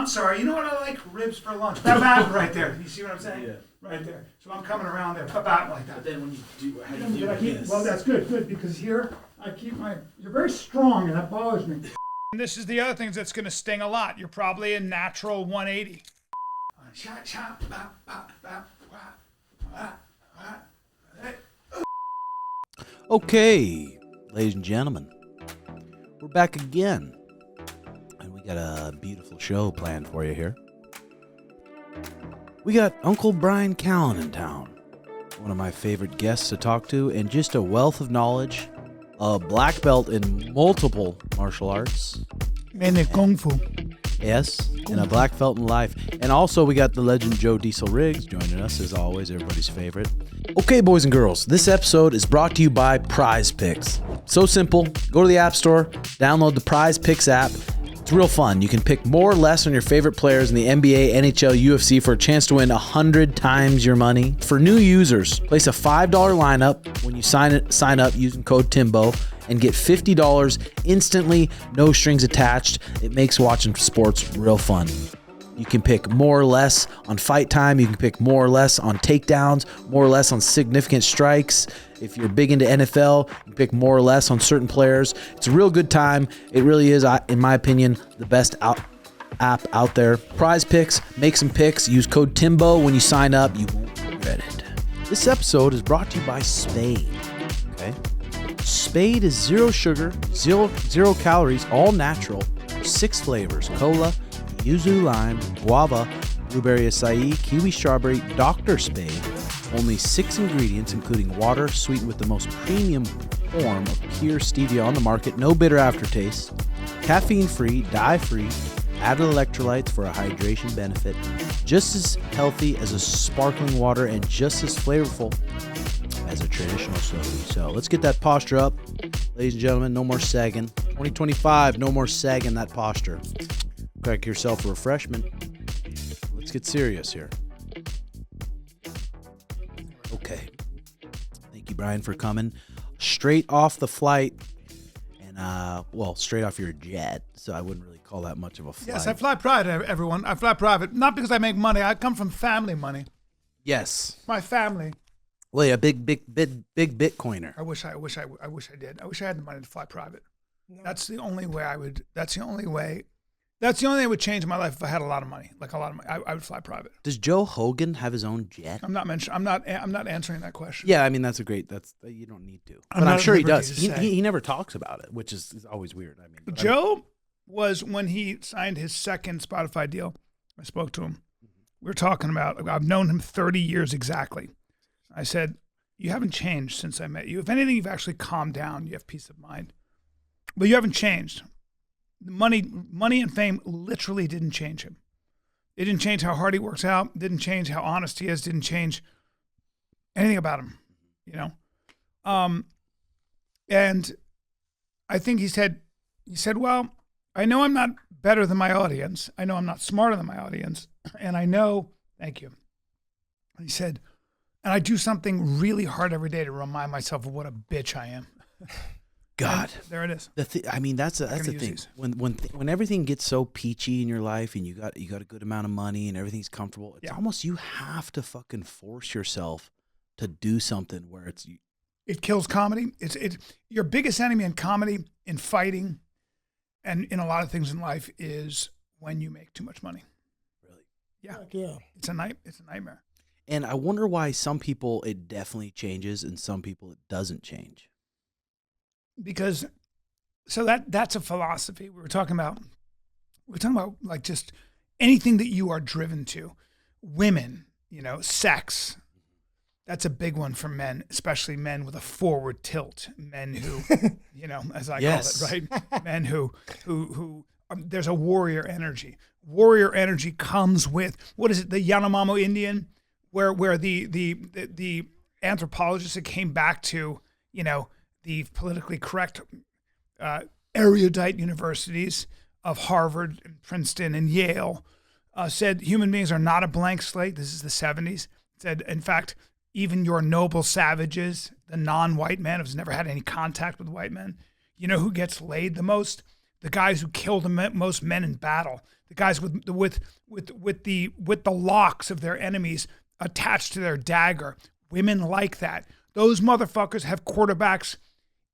I'm sorry. You know what I like? Ribs for lunch. Right there. You see what I'm saying? Yeah. Right there. So I'm coming around there. Like that. But then when you do, how do you do this? Well, that's good, because here I keep you're very strong, and that bothers me. And this is the other thing that's going to sting a lot. You're probably a natural 180. Okay, ladies and gentlemen, we're back again, and we got a beautiful show planned for you here. We got Uncle Bryan Callen in town, one of my favorite guests to talk to, and just a wealth of knowledge, a black belt in multiple martial arts. Mainly Kung Fu. Yes, and a black belt in life. And also we got the legend Joe Diesel Riggs joining us, as always, everybody's favorite. Okay, boys and girls, this episode is brought to you by PrizePicks. So simple, go to the App Store, download the PrizePicks app. It's real fun. You can pick more or less on your favorite players in the NBA, NHL, UFC for a chance to win 100 times your money. For new users, place a $5 lineup when you sign up using code Timbo and get $50 instantly, no strings attached. It makes watching sports real fun. You can pick more or less on fight time. You can pick more or less on takedowns, more or less on significant strikes. If you're big into NFL, you pick more or less on certain players. It's a real good time. It really is, in my opinion, the best app out there. PrizePicks, make some picks. Use code Timbo when you sign up. You won't regret it. This episode is brought to you by Spade. Okay? Spade is zero sugar, zero calories, all natural, 6 flavors: cola, yuzu lime, guava, blueberry acai, kiwi strawberry, Dr. Spade. Only 6 ingredients, including water, sweetened with the most premium form of pure stevia on the market. No bitter aftertaste. Caffeine-free, dye-free, added electrolytes for a hydration benefit. Just as healthy as a sparkling water and just as flavorful as a traditional soda. So let's get that posture up. Ladies and gentlemen, no more sagging. 2025, no more sagging that posture. Crack yourself a refreshment. Let's get serious here. Okay. Thank you, Bryan, for coming straight off the flight. And, straight off your jet. So I wouldn't really call that much of a flight. Yes, I fly private, everyone. I fly private. Not because I make money. I come from family money. Yes. My family. Well, yeah, big Bitcoiner. I wish I did. I wish I had the money to fly private. No. That's the only way I would change my life if I had a lot of money. Like a lot of money. I would fly private. Does Joe Rogan have his own jet? I'm not answering that question. Yeah, I mean you don't need to. But I'm sure he does. He never talks about it, which is always weird. I mean, Joe was, when he signed his second Spotify deal, I spoke to him. We were talking about, I've known him 30 years exactly. I said, you haven't changed since I met you. If anything, you've actually calmed down. You have peace of mind. But you haven't changed. Money and fame literally didn't change him. It didn't change how hard he works out. It didn't change how honest he is. Didn't change anything about him, you know? And I think he said, well, I know I'm not better than my audience. I know I'm not smarter than my audience. And I know, thank you. He said, and I do something really hard every day to remind myself of what a bitch I am. God, and there it is. That's the thing. When everything gets so peachy in your life and you got a good amount of money and everything's comfortable, it's almost you have to fucking force yourself to do something where it kills comedy. It's your biggest enemy in comedy, in fighting, and in a lot of things in life is when you make too much money. Really? Yeah. Yeah. It's a nightmare. And I wonder why some people it definitely changes and some people it doesn't change. Because, so that's a philosophy we're talking about like just anything that you are driven to. Women, sex. That's a big one for men, especially men with a forward tilt. Men who, as I call it, right? Men who there's a warrior energy. Warrior energy comes with, what is it, the Yanomamo Indian, where the anthropologists that came back to, the politically correct erudite universities of Harvard and Princeton and Yale said human beings are not a blank slate. This is the 70s. Said, in fact, even your noble savages, the non-white man who's never had any contact with white men, you know who gets laid the most? The guys who kill the most men in battle. The guys with the locks of their enemies attached to their dagger. Women like that. Those motherfuckers have quarterbacks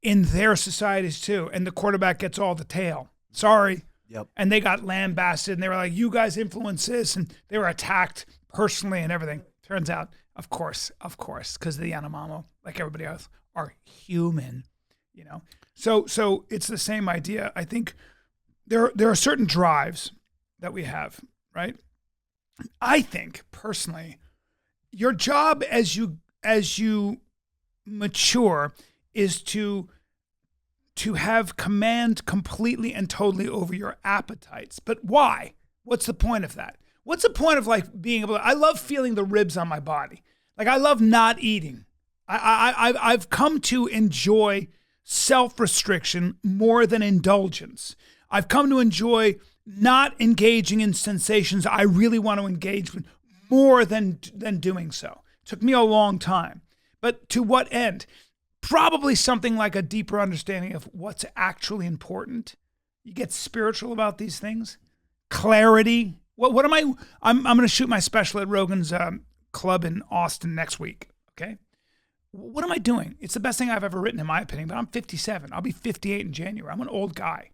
in their societies too, and the quarterback gets all the tail. Sorry. Yep. And they got lambasted, and they were like, "You guys influence this," and they were attacked personally and everything. Turns out, of course, because the Yanomamo, like everybody else, are human, you know. So it's the same idea. I think there are certain drives that we have, right? I think personally, your job as you mature is to have command completely and totally over your appetites. But why? What's the point of that? What's the point of like being able to, I love feeling the ribs on my body. Like I love not eating. I've come to enjoy self-restriction more than indulgence. I've come to enjoy not engaging in sensations I really want to engage with more than doing so. It took me a long time. But to what end? Probably something like a deeper understanding of what's actually important. You get spiritual about these things. Clarity. What am I? I'm going to shoot my special at Rogan's club in Austin next week. Okay. What am I doing? It's the best thing I've ever written, in my opinion. But I'm 57. I'll be 58 in January. I'm an old guy,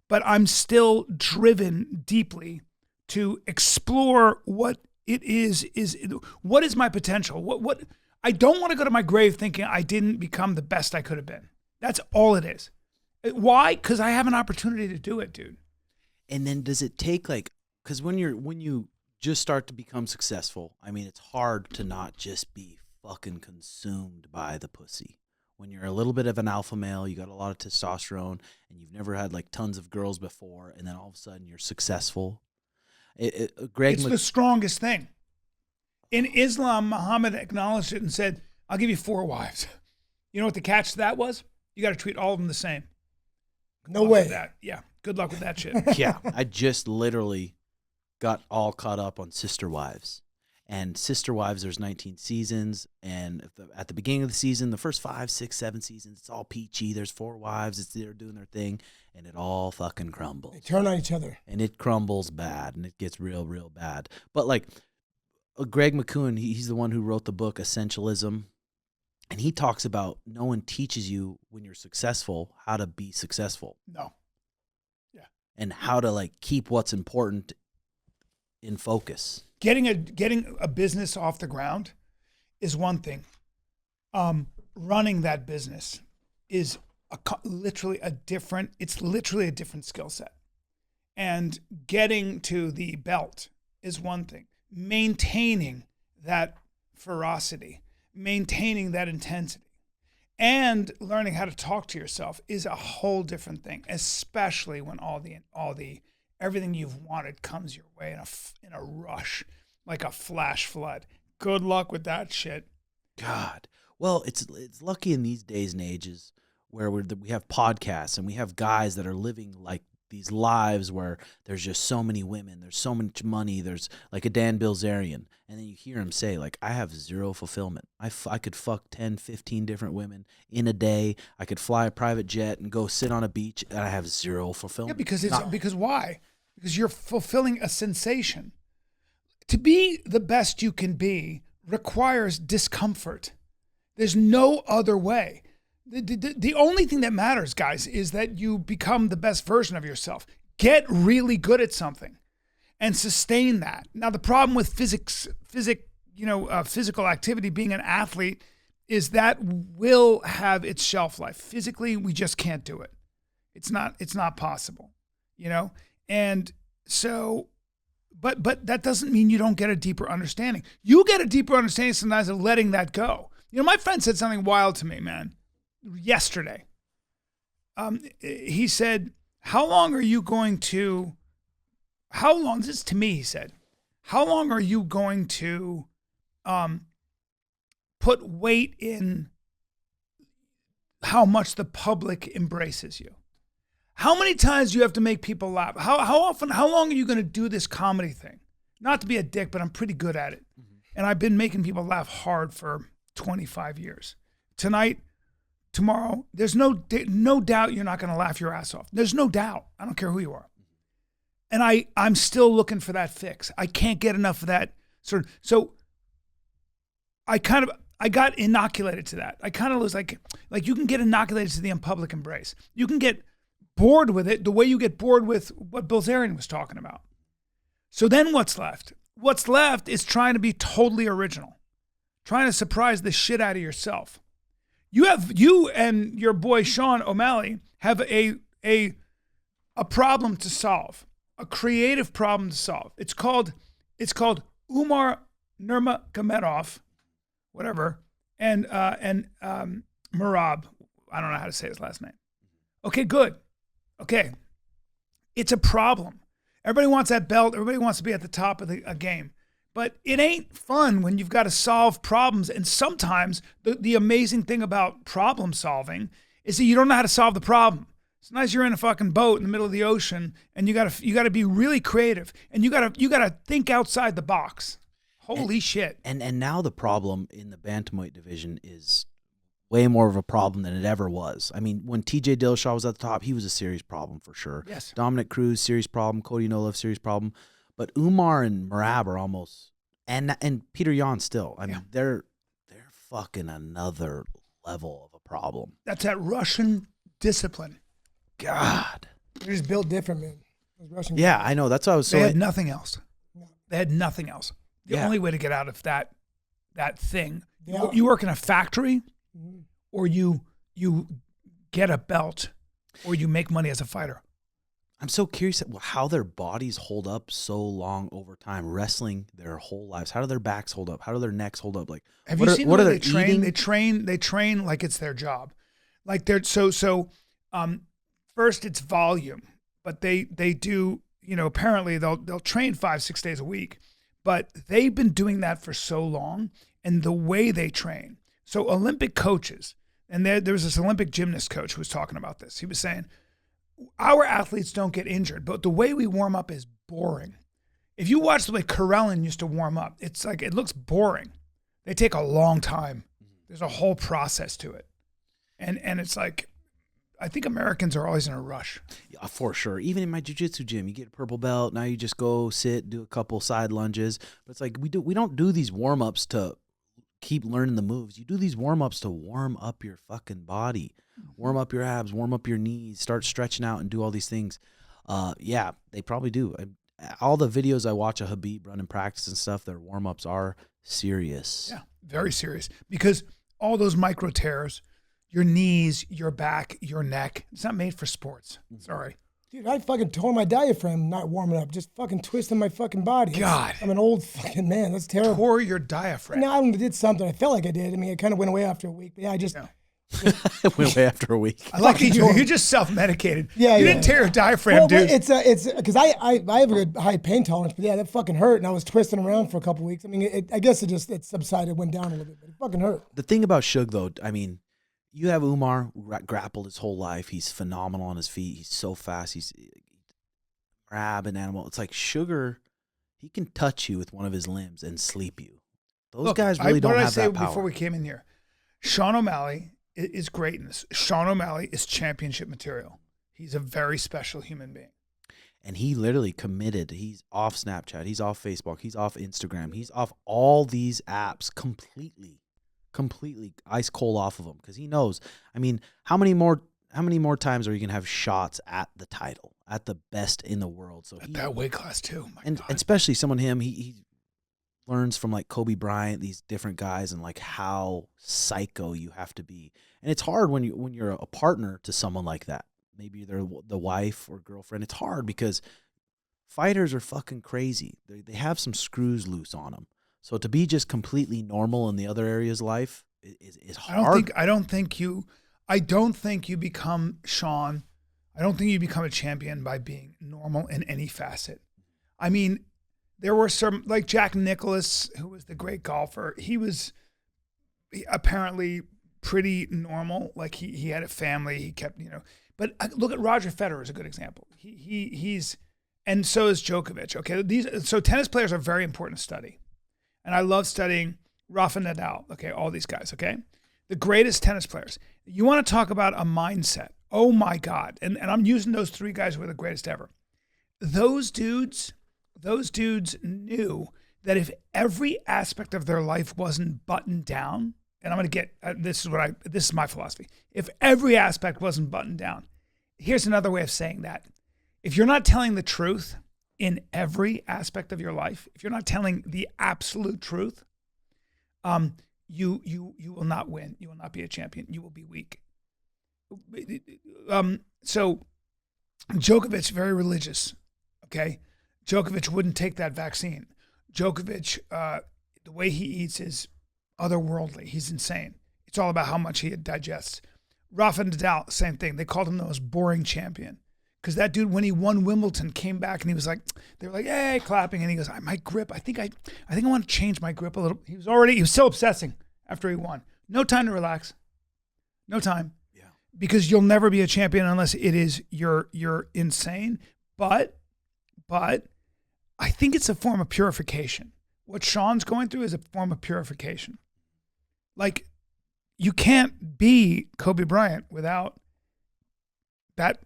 but I'm still driven deeply to explore what it is what is my potential? What I don't want to go to my grave thinking I didn't become the best I could have been. That's all it is. Why? Because I have an opportunity to do it, dude. And then does it take like, because when you just start to become successful, I mean, it's hard to not just be fucking consumed by the pussy. When you're a little bit of an alpha male, you got a lot of testosterone, and you've never had like tons of girls before, and then all of a sudden you're successful. It's the strongest thing. In Islam, Muhammad acknowledged it and said, "I'll give you 4 wives." You know what the catch to that was? You got to treat all of them the same. No way. That. Yeah. Good luck with that shit. Yeah. I just literally got all caught up on Sister Wives. And Sister Wives, there's 19 seasons. And at the beginning of the season, the first 5, 6, 7 seasons, it's all peachy. There's 4 wives. They're doing their thing. And it all fucking crumbles. They turn on each other. And it crumbles bad. And it gets real, real bad. But like, Greg McKeown, he's the one who wrote the book Essentialism, and he talks about no one teaches you when you're successful how to be successful. No. Yeah. And how to like keep what's important in focus. Getting a business off the ground is one thing. Running that business is literally a different skill set. And getting to the belt is one thing. Maintaining that ferocity, maintaining that intensity, and learning how to talk to yourself is a whole different thing, especially when all the everything you've wanted comes your way in a rush, like a flash flood. Good luck with that shit. God. Well, it's lucky in these days and ages where we have podcasts and we have guys that are living like these lives where there's just so many women, there's so much money, there's like a Dan Bilzerian, and then you hear him say like, I have zero fulfillment. I could fuck 10, 15 different women in a day. I could fly a private jet and go sit on a beach, and I have zero fulfillment. Yeah, because why? Because you're fulfilling a sensation. To be the best you can be requires discomfort. There's no other way. The only thing that matters, guys, is that you become the best version of yourself. Get really good at something and sustain that. Now, the problem with physical activity, being an athlete, is that will have its shelf life. Physically, we just can't do it. It's not possible, you know? And so, but that doesn't mean you don't get a deeper understanding. You get a deeper understanding sometimes of letting that go. You know, my friend said something wild to me, man. Yesterday, he said, how long, this is to me, he said, how long are you going to put weight in how much the public embraces you? How many times do you have to make people laugh? How long are you going to do this comedy thing? Not to be a dick, but I'm pretty good at it. Mm-hmm. And I've been making people laugh hard for 25 years. Tonight, tomorrow, there's no doubt you're not going to laugh your ass off. There's no doubt. I don't care who you are. I'm still looking for that fix. I can't get enough of that sort of. So I got inoculated to that. I kind of was like you can get inoculated to the public embrace. You can get bored with it the way you get bored with what Bill Zarian was talking about. So then what's left? What's left is trying to be totally original, trying to surprise the shit out of yourself. You and your boy Sean O'Malley have a problem to solve, a creative problem to solve. It's called Umar Nurmagomedov, whatever, and Merab. I don't know how to say his last name. Okay, good. Okay, it's a problem. Everybody wants that belt. Everybody wants to be at the top of a game. But it ain't fun when you've got to solve problems. And sometimes the amazing thing about problem solving is that you don't know how to solve the problem. Sometimes you're in a fucking boat in the middle of the ocean and you gotta be really creative and you gotta think outside the box. Holy shit. And now the problem in the Bantamweight division is way more of a problem than it ever was. I mean, when TJ Dillashaw was at the top, he was a serious problem for sure. Yes. Dominic Cruz, serious problem. Cody Nolov, serious problem. But Umar and Merab are almost, and Peter Yan still. I mean, they're fucking another level of a problem. That's that Russian discipline. God. They're just built different, man. Those Russian Yeah, guys. I know. That's why I was so. They had nothing else. No. They had nothing else. The Yeah. only way to get out of that thing, Yeah. you work in a factory, Mhm. or you get a belt, or you make money as a fighter. I'm so curious how their bodies hold up so long over time, wrestling their whole lives. How do their backs hold up? How do their necks hold up? Like, Have what you are, seen what the are way they they train? eating? They train like it's their job. Like they're first it's volume, but they do, apparently they'll train 5-6 days a week, but they've been doing that for so long, and the way they train. So Olympic coaches, and there was this Olympic gymnast coach who was talking about this. He was saying, our athletes don't get injured, but the way we warm up is boring. If you watch the way Karelin used to warm up, it's like, it looks boring. They take a long time. There's a whole process to it. And it's like, I think Americans are always in a rush. Yeah, for sure. Even in my jiu-jitsu gym, you get a purple belt. Now you just go sit, do a couple side lunges. But it's like we don't do these warm-ups to keep learning the moves. You do these warm-ups to warm up your fucking body. Warm up your abs, warm up your knees, start stretching out and do all these things. Yeah, they probably do. All the videos I watch of Khabib running practice and stuff, their warm-ups are serious. Yeah, very serious. Because all those micro tears, your knees, your back, your neck, it's not made for sports. Sorry. Dude, I fucking tore my diaphragm not warming up, just fucking twisting my fucking body. God. I'm an old fucking man. That's terrible. Tore your diaphragm. No, I did something. I felt like I did. I mean, it kind of went away after a week. But yeah, I just... Yeah. It went away after a week. I like that you just self-medicated. Yeah, you yeah. didn't tear your diaphragm, Well, dude. it's because I have a good high pain tolerance, but yeah, that fucking hurt, and I was twisting around for a couple weeks. I mean, I guess it subsided, went down a little bit, but it fucking hurt. The thing about Suge, though, I mean, you have Umar grappled his whole life. He's phenomenal on his feet. He's so fast. He's grab an animal. It's like Sugar, he can touch you with one of his limbs and sleep you. Those guys really don't have that power. What did I say before we came in here? Sean O'Malley is greatness. Sean O'Malley is championship material. He's a very special human being. And he literally committed. He's off Snapchat. He's off Facebook. He's off Instagram. He's off all these apps completely ice cold off of them because he knows. I mean, how many more times are you gonna have shots at the title, at the best in the world? So At that weight class too. And especially someone he learns from like Kobe Bryant, these different guys, and like how psycho you have to be. And it's hard when you're a partner to someone like that. Maybe they're the wife or girlfriend. It's hard because fighters are fucking crazy. They have some screws loose on them. So to be just completely normal in the other areas of life is hard. I don't think you become Sean. I don't think you become a champion by being normal in any facet. I mean, there were some, like Jack Nicklaus, who was the great golfer. He was apparently pretty normal. Like he had a family. He kept, But look at Roger Federer as a good example. He's, and so is Djokovic. Okay, so tennis players are very important to study, and I love studying Rafa Nadal. Okay, all these guys. Okay, the greatest tennis players. You want to talk about a mindset? Oh my God! And I'm using those three guys who are the greatest ever. those dudes knew that if every aspect of their life wasn't buttoned down, and I'm going to get, this is my philosophy. If every aspect wasn't buttoned down, here's another way of saying that. If you're not telling the truth in every aspect of your life, if you're not telling the absolute truth, you will not win. You will not be a champion. You will be weak. So Djokovic, very religious, okay? Djokovic wouldn't take that vaccine. Djokovic, the way he eats is otherworldly. He's insane. It's all about how much he digests. Rafa Nadal, same thing. They called him the most boring champion because that dude, when he won Wimbledon, came back and he was like, they were like, hey, clapping, and he goes, my grip. I think I want to change my grip a little. He was still obsessing after he won. No time to relax. No time. Yeah. Because you'll never be a champion unless it is you're insane. But I think it's a form of purification. What Sean's going through is a form of purification. Like, you can't be Kobe Bryant without that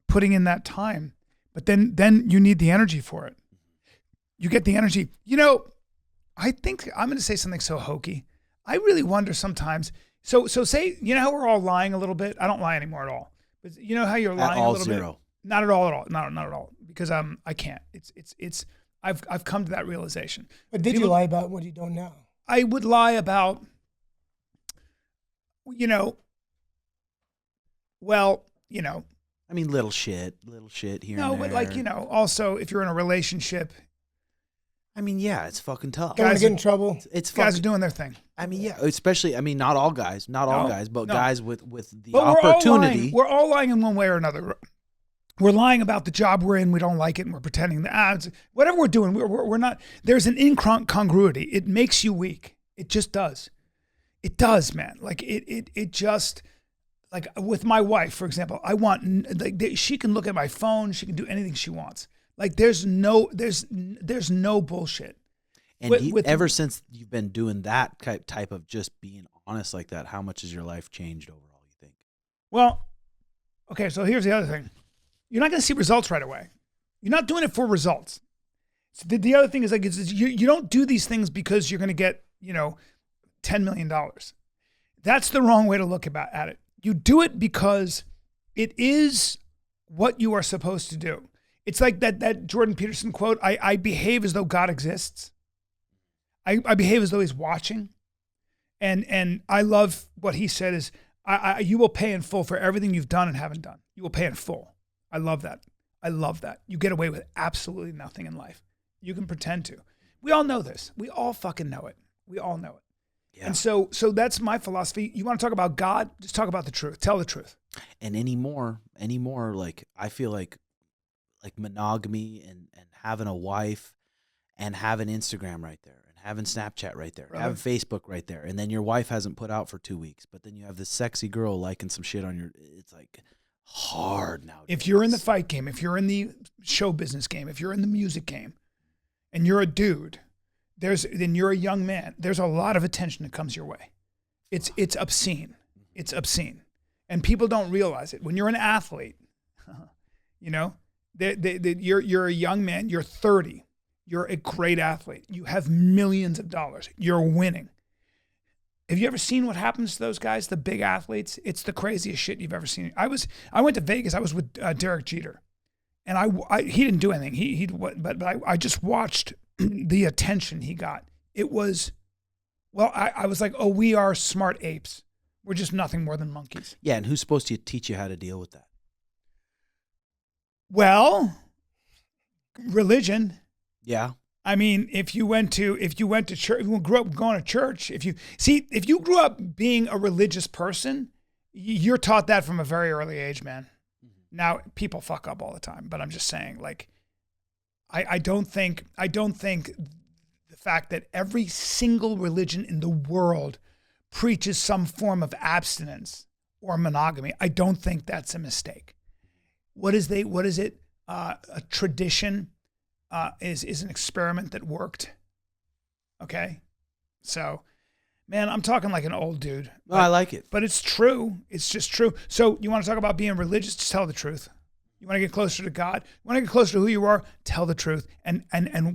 putting in that time. But then you need the energy for it. You get the energy. You know, I think I'm going to say something so hokey. I really wonder sometimes. So say, you know how we're all lying a little bit? I don't lie anymore at all. But you know how you're lying a little bit? Not at all. Not at all. Because I can't. I've come to that realization. But did you lie about what you don't know? I would lie about, I mean, little shit here. No, and there. but like, also if you're in a relationship. I mean, yeah, it's fucking tough. Don't want to get in trouble. It's guys are doing their thing. I mean, yeah, especially, not all guys, but guys with the but opportunity. We're all lying in one way or another. We're lying about the job we're in. We don't like it, and we're pretending that whatever we're doing, we're not. There's an incongruity. It makes you weak. It just does. It does, man. Like it just, like with my wife, for example, I want she can look at my phone. She can do anything she wants. Like there's no bullshit. And ever since you've been doing that type of just being honest like that, how much has your life changed overall, you think? Well, okay, so here's the other thing. You're not going to see results right away. You're not doing it for results. So the other thing is like you don't do these things because you're going to get, $10 million. That's the wrong way to look at it. You do it because it is what you are supposed to do. It's like that Jordan Peterson quote, I behave as though God exists. I behave as though he's watching. And I love what he said is, you will pay in full for everything you've done and haven't done. You will pay in full. I love that. I love that. You get away with absolutely nothing in life. You can pretend to. We all know this. We all fucking know it. We all know it. Yeah. And so that's my philosophy. You want to talk about God? Just talk about the truth. Tell the truth. And anymore, like I feel like monogamy and having a wife and having Instagram right there and having Snapchat right there, having Facebook right there, and then your wife hasn't put out for 2 weeks, but then you have this sexy girl liking some shit on it's like hard now. If you're in the fight game, if you're in the show business game, if you're in the music game, and you're a dude, then you're a young man. There's a lot of attention that comes your way. It's obscene. It's obscene, and people don't realize it. When you're an athlete, you're a young man. You're 30. You're a great athlete. You have millions of dollars. You're winning. Have you ever seen what happens to those guys, the big athletes? It's the craziest shit you've ever seen. I went to Vegas. I was with Derek Jeter, and he didn't do anything. But I just watched the attention he got. It was, I was like, oh, we are smart apes. We're just nothing more than monkeys. Yeah, and who's supposed to teach you how to deal with that? Well, religion. Yeah. I mean, if you went to church, if you grew up going to church, if you grew up being a religious person, you're taught that from a very early age, man. Mm-hmm. Now people fuck up all the time, but I'm just saying, like, I don't think the fact that every single religion in the world preaches some form of abstinence or monogamy, I don't think that's a mistake. What is it? A tradition. Is an experiment that worked. Okay. So, man, I'm talking like an old dude. I like it. But it's true. It's just true. So you want to talk about being religious? Just tell the truth. You want to get closer to God. You want to get closer to who you are. Tell the truth and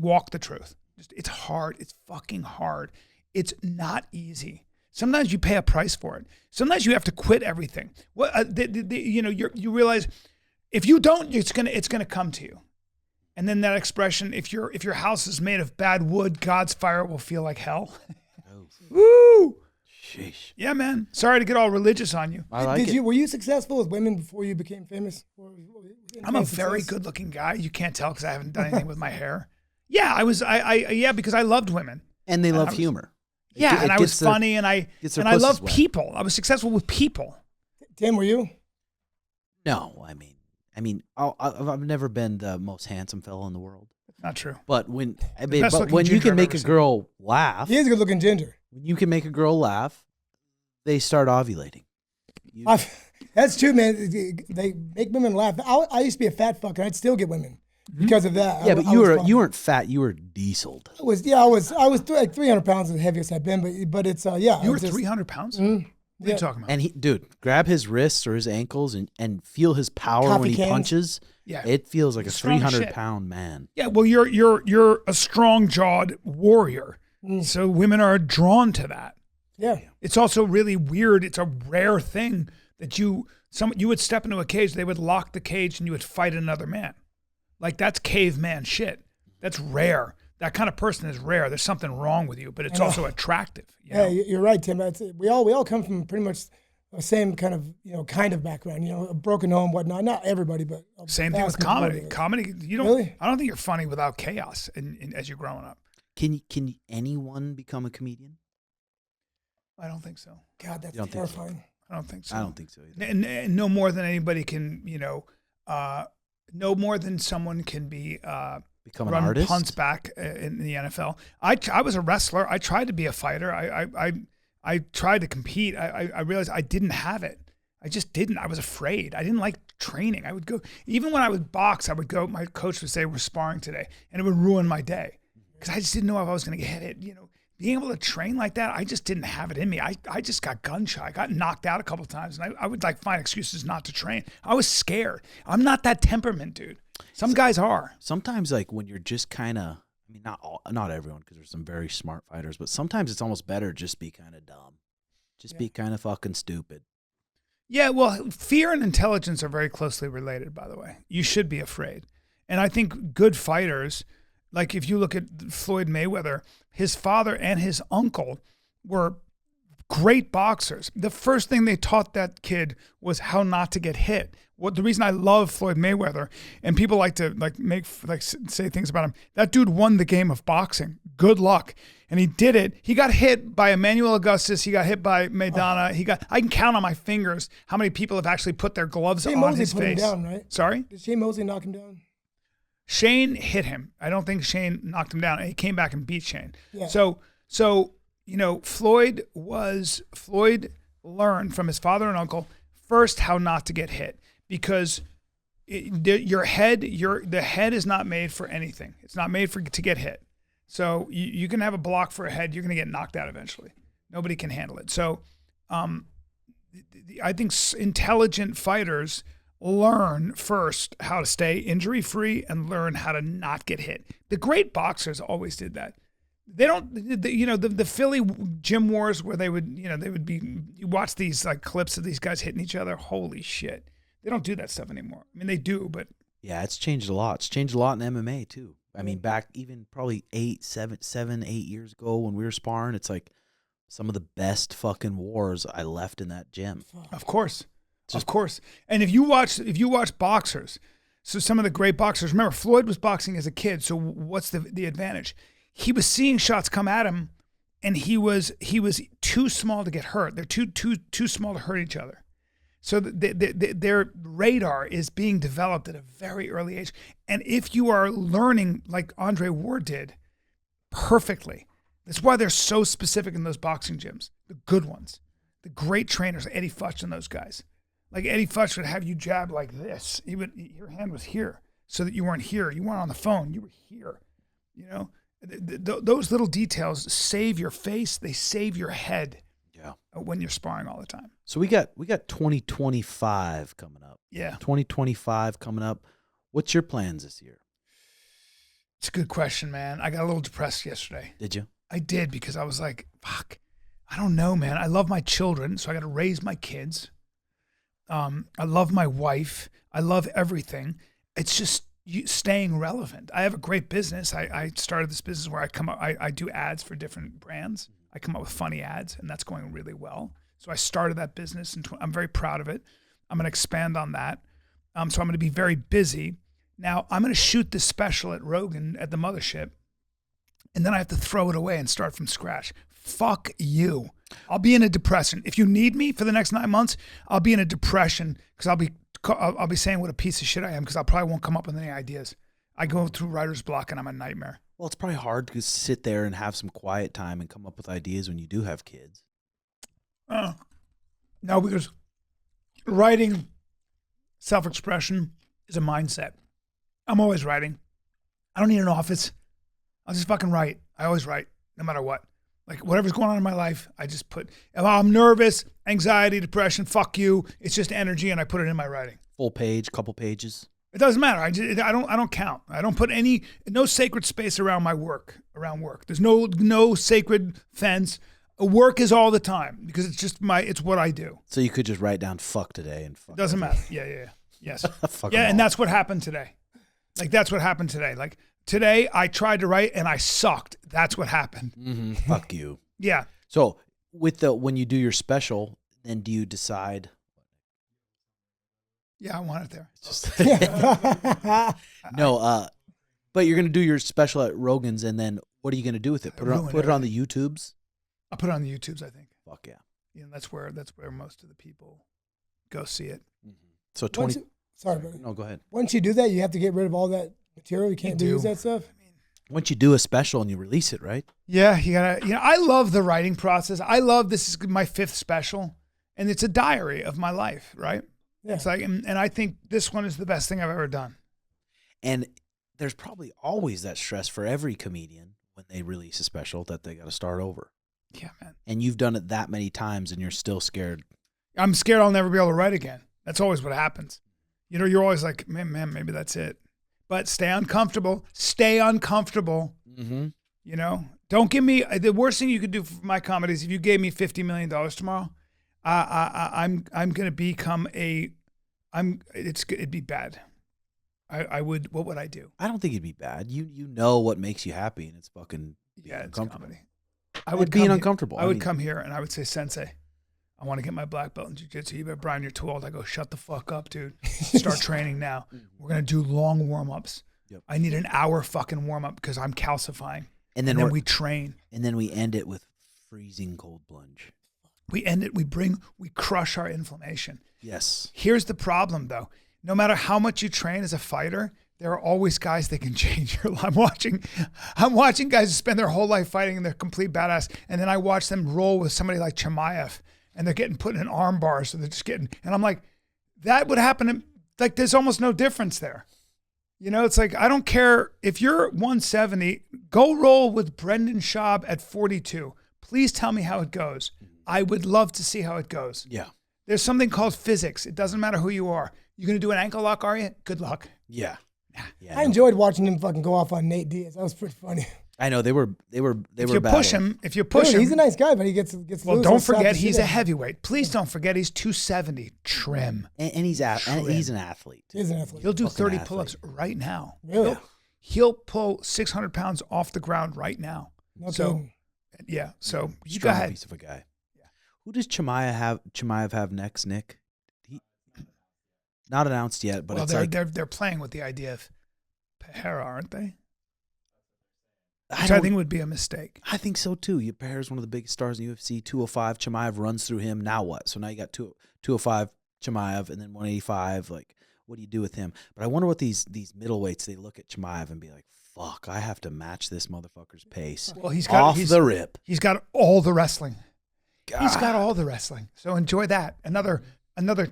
walk the truth. It's hard. It's fucking hard. It's not easy. Sometimes you pay a price for it. Sometimes you have to quit everything. You realize if you don't, it's gonna come to you. And then that expression, if your house is made of bad wood, God's fire will feel like hell. Oh. Woo! Sheesh. Yeah, man. Sorry to get all religious on you. I like it. Were you successful with women before you became famous? I'm a very good-looking guy. You can't tell because I haven't done anything with my hair. Yeah, I was. Yeah, because I loved women. And they love humor. Yeah, and I was funny, and I love people. I was successful with people. Tim, were you? No, I mean, I've never been the most handsome fellow in the world. Not true. But when you can make a girl laugh, he is a good-looking ginger. When you can make a girl laugh, they start ovulating. That's true, man. They make women laugh. I used to be a fat fucker. I'd still get women because of that. Yeah, but you weren't fat. You were dieseled. I was like 300 pounds the heaviest I've been, but it's yeah. You were 300 pounds. Mm-hmm. What are you talking about? And dude, grab his wrists or his ankles and feel his power when he punches. Yeah, it feels like a 300-pound man. Yeah, well, you're a strong-jawed warrior, so women are drawn to that. Yeah, it's also really weird. It's a rare thing that you would step into a cage, they would lock the cage, and you would fight another man. Like that's caveman shit. That's rare. That kind of person is rare. There's something wrong with you, but it's also attractive. Yeah, you're right, Tim. We all come from pretty much the same kind of background. A broken home, whatnot. Not everybody, but same thing with comedy. Comedy, you don't. Really? I don't think you're funny without chaos. As you're growing up, can anyone become a comedian? I don't think so. God, that's terrifying. I don't think so. I don't think so either. And no more than anybody can. No more than someone can be. Become an artist? Punts back in the NFL. I was a wrestler. I tried to be a fighter. I tried to compete. I realized I didn't have it. I just didn't. I was afraid. I didn't like training. I would go, even when I would box, I would go, my coach would say, we're sparring today. And it would ruin my day because I just didn't know if I was going to get hit. Being able to train like that, I just didn't have it in me. I just got gun shy. I got knocked out a couple of times, and I would find excuses not to train. I was scared. I'm not that temperament, dude. Some guys are. Sometimes, when you're just kind of, not everyone, because there's some very smart fighters, but sometimes it's almost better just be kind of dumb. Just be kind of fucking stupid. Yeah, well, fear and intelligence are very closely related, by the way. You should be afraid. And I think good fighters, like if you look at Floyd Mayweather, his father and his uncle were great boxers. The first thing they taught that kid was how not to get hit. The reason I love Floyd Mayweather, and people like to say things about him, that dude won the game of boxing. Good luck. And he did it. He got hit by Emmanuel Augustus. He got hit by Maidana. I can count on my fingers how many people have actually put their gloves on his face. Him down, right? Sorry? Did Shane Mosley knock him down? Shane hit him. I don't think Shane knocked him down. He came back and beat Shane. Yeah. So Floyd learned from his father and uncle first how not to get hit, because the head is not made for anything. It's not made to get hit. So you can have a block for a head, you're going to get knocked out eventually. Nobody can handle it. So I think intelligent fighters learn first how to stay injury-free and learn how to not get hit. The great boxers always did that. They don't, the Philly gym wars where they would you watch these clips of these guys hitting each other. Holy shit. They don't do that stuff anymore. I mean, they do, but. Yeah, it's changed a lot. It's changed a lot in MMA too. I mean, back even probably 7, 8 years ago when we were sparring, it's like some of the best fucking wars I left in that gym. Of course. Of course. And if you watch boxers, so some of the great boxers, remember Floyd was boxing as a kid. So what's the advantage? He was seeing shots come at him, and he was too small to get hurt. They're too small to hurt each other. So their radar is being developed at a very early age. And if you are learning like Andre Ward did perfectly, that's why they're so specific in those boxing gyms, the good ones, the great trainers, Eddie Futch and those guys. Like Eddie Futch would have you jab like this. Your hand was here so that you weren't here. You weren't on the phone. You were here, Those little details save your face. They save your head. Yeah. when you're sparring all the time. So we got 2025 coming up. Yeah. 2025 coming up. What's your plans this year? It's a good question, man. I got a little depressed yesterday. Did you? I did, because I was like, fuck, I don't know, man. I love my children, so I got to raise my kids. I love my wife. I love everything. It's just staying relevant. I have a great business. I started this business where I do ads for different brands. I come up with funny ads, and that's going really well. So I started that business, and I'm very proud of it. I'm going to expand on that. So I'm going to be very busy. Now, I'm going to shoot this special at Rogan at the mothership, and then I have to throw it away and start from scratch. Fuck you. I'll be in a depression. If you need me for the next 9 months, I'll be in a depression, because I'll be saying what a piece of shit I am, because I probably won't come up with any ideas. I go through writer's block, and I'm a nightmare. Well, it's probably hard to sit there and have some quiet time and come up with ideas when you do have kids. No, because writing, self-expression is a mindset. I'm always writing. I don't need an office. I'll just fucking write. I always write, no matter what. Like, whatever's going on in my life, I just put, if I'm nervous, anxiety, depression, fuck you. It's just energy, and I put it in my writing. Full page, couple pages. It doesn't matter. I don't count. I don't put no sacred space around my work, There's no sacred fence. Work is all the time, because it's what I do. So you could just write down fuck today and fuck. It doesn't matter. Yeah. Yes. Fuck yeah, them and all. that's what happened today. Like, that's what happened today. Like, today I tried to write and I sucked. That's what happened. Mm-hmm. Fuck you. Yeah. So when you do your special, then do you decide? Yeah, I want it there. It's just no, but you're gonna do your special at Rogan's, and then what are you gonna do with it? Put it on the YouTubes. I'll put it on the YouTubes, I think. Fuck yeah. You know, that's where most of the people go see it. Mm-hmm. So 20. Sorry, buddy. No, go ahead. Once you do that, you have to get rid of all that material. You can't use that stuff. Once you do a special and you release it, right? Yeah, you gotta. You know, I love the writing process. This is my 5th special, and it's a diary of my life, right? Yeah. It's like, and I think this one is the best thing I've ever done. And there's probably always that stress for every comedian when they release a special that they got to start over. Yeah, man. And you've done it that many times, and you're still scared. I'm scared I'll never be able to write again. That's always what happens. You know, you're always like, man, maybe that's it. But stay uncomfortable. Mm-hmm. You know, don't give me the worst thing you could do for my comedy is if you gave me $50 million tomorrow. I'm gonna become it'd be bad. What would I do? I don't think it'd be bad. You know what makes you happy, and it's fucking uncomfortable. Comedy. I would be uncomfortable. I would come here and I would say, Sensei, I want to get my black belt in jiu-jitsu. You bet, Bryan, you're too old. I go, shut the fuck up, dude. Start training now. We're gonna do long warm-ups. Yep. I need an hour fucking warm-up because I'm calcifying. And then we train. And then we end it with freezing cold plunge. We end it, we crush our inflammation. Yes. Here's the problem, though. No matter how much you train as a fighter, there are always guys that can change your life. I'm watching guys who spend their whole life fighting and they're complete badass, and then I watch them roll with somebody like Chimaev, and they're getting put in an arm bar, so they're just getting, and I'm like, that would happen, like there's almost no difference there. You know, it's like, I don't care if you're 170, go roll with Brendan Schaub at 42. Please tell me how it goes. I would love to see how it goes. Yeah. There's something called physics. It doesn't matter who you are. You're going to do an ankle lock, are you? Good luck. Yeah. I enjoyed watching him fucking go off on Nate Diaz. That was pretty funny. I know they were if you push him, he's a nice guy, but he gets well, loose. don't forget he's a heavyweight. Please don't forget he's 270 trim. And he's an athlete. He's an athlete. He'll do 30 pull-ups right now. Really? He'll pull 600 pounds off the ground right now. So you go ahead. Piece of a guy. Yeah. Who does Chimaev have next, Nick? Not announced yet, but they're playing with the idea of Pereira, aren't they? Which I think would be a mistake. I think so too. Pereira's one of the biggest stars in UFC. 205, Chimaev runs through him. Now what? So now you got 205 Chimaev, and then 185. Like, what do you do with him? But I wonder what these middleweights, they look at Chimaev and be like, "Fuck, I have to match this motherfucker's pace." Well, he's got the rip. He's got all the wrestling. God. He's got all the wrestling. So enjoy that. Another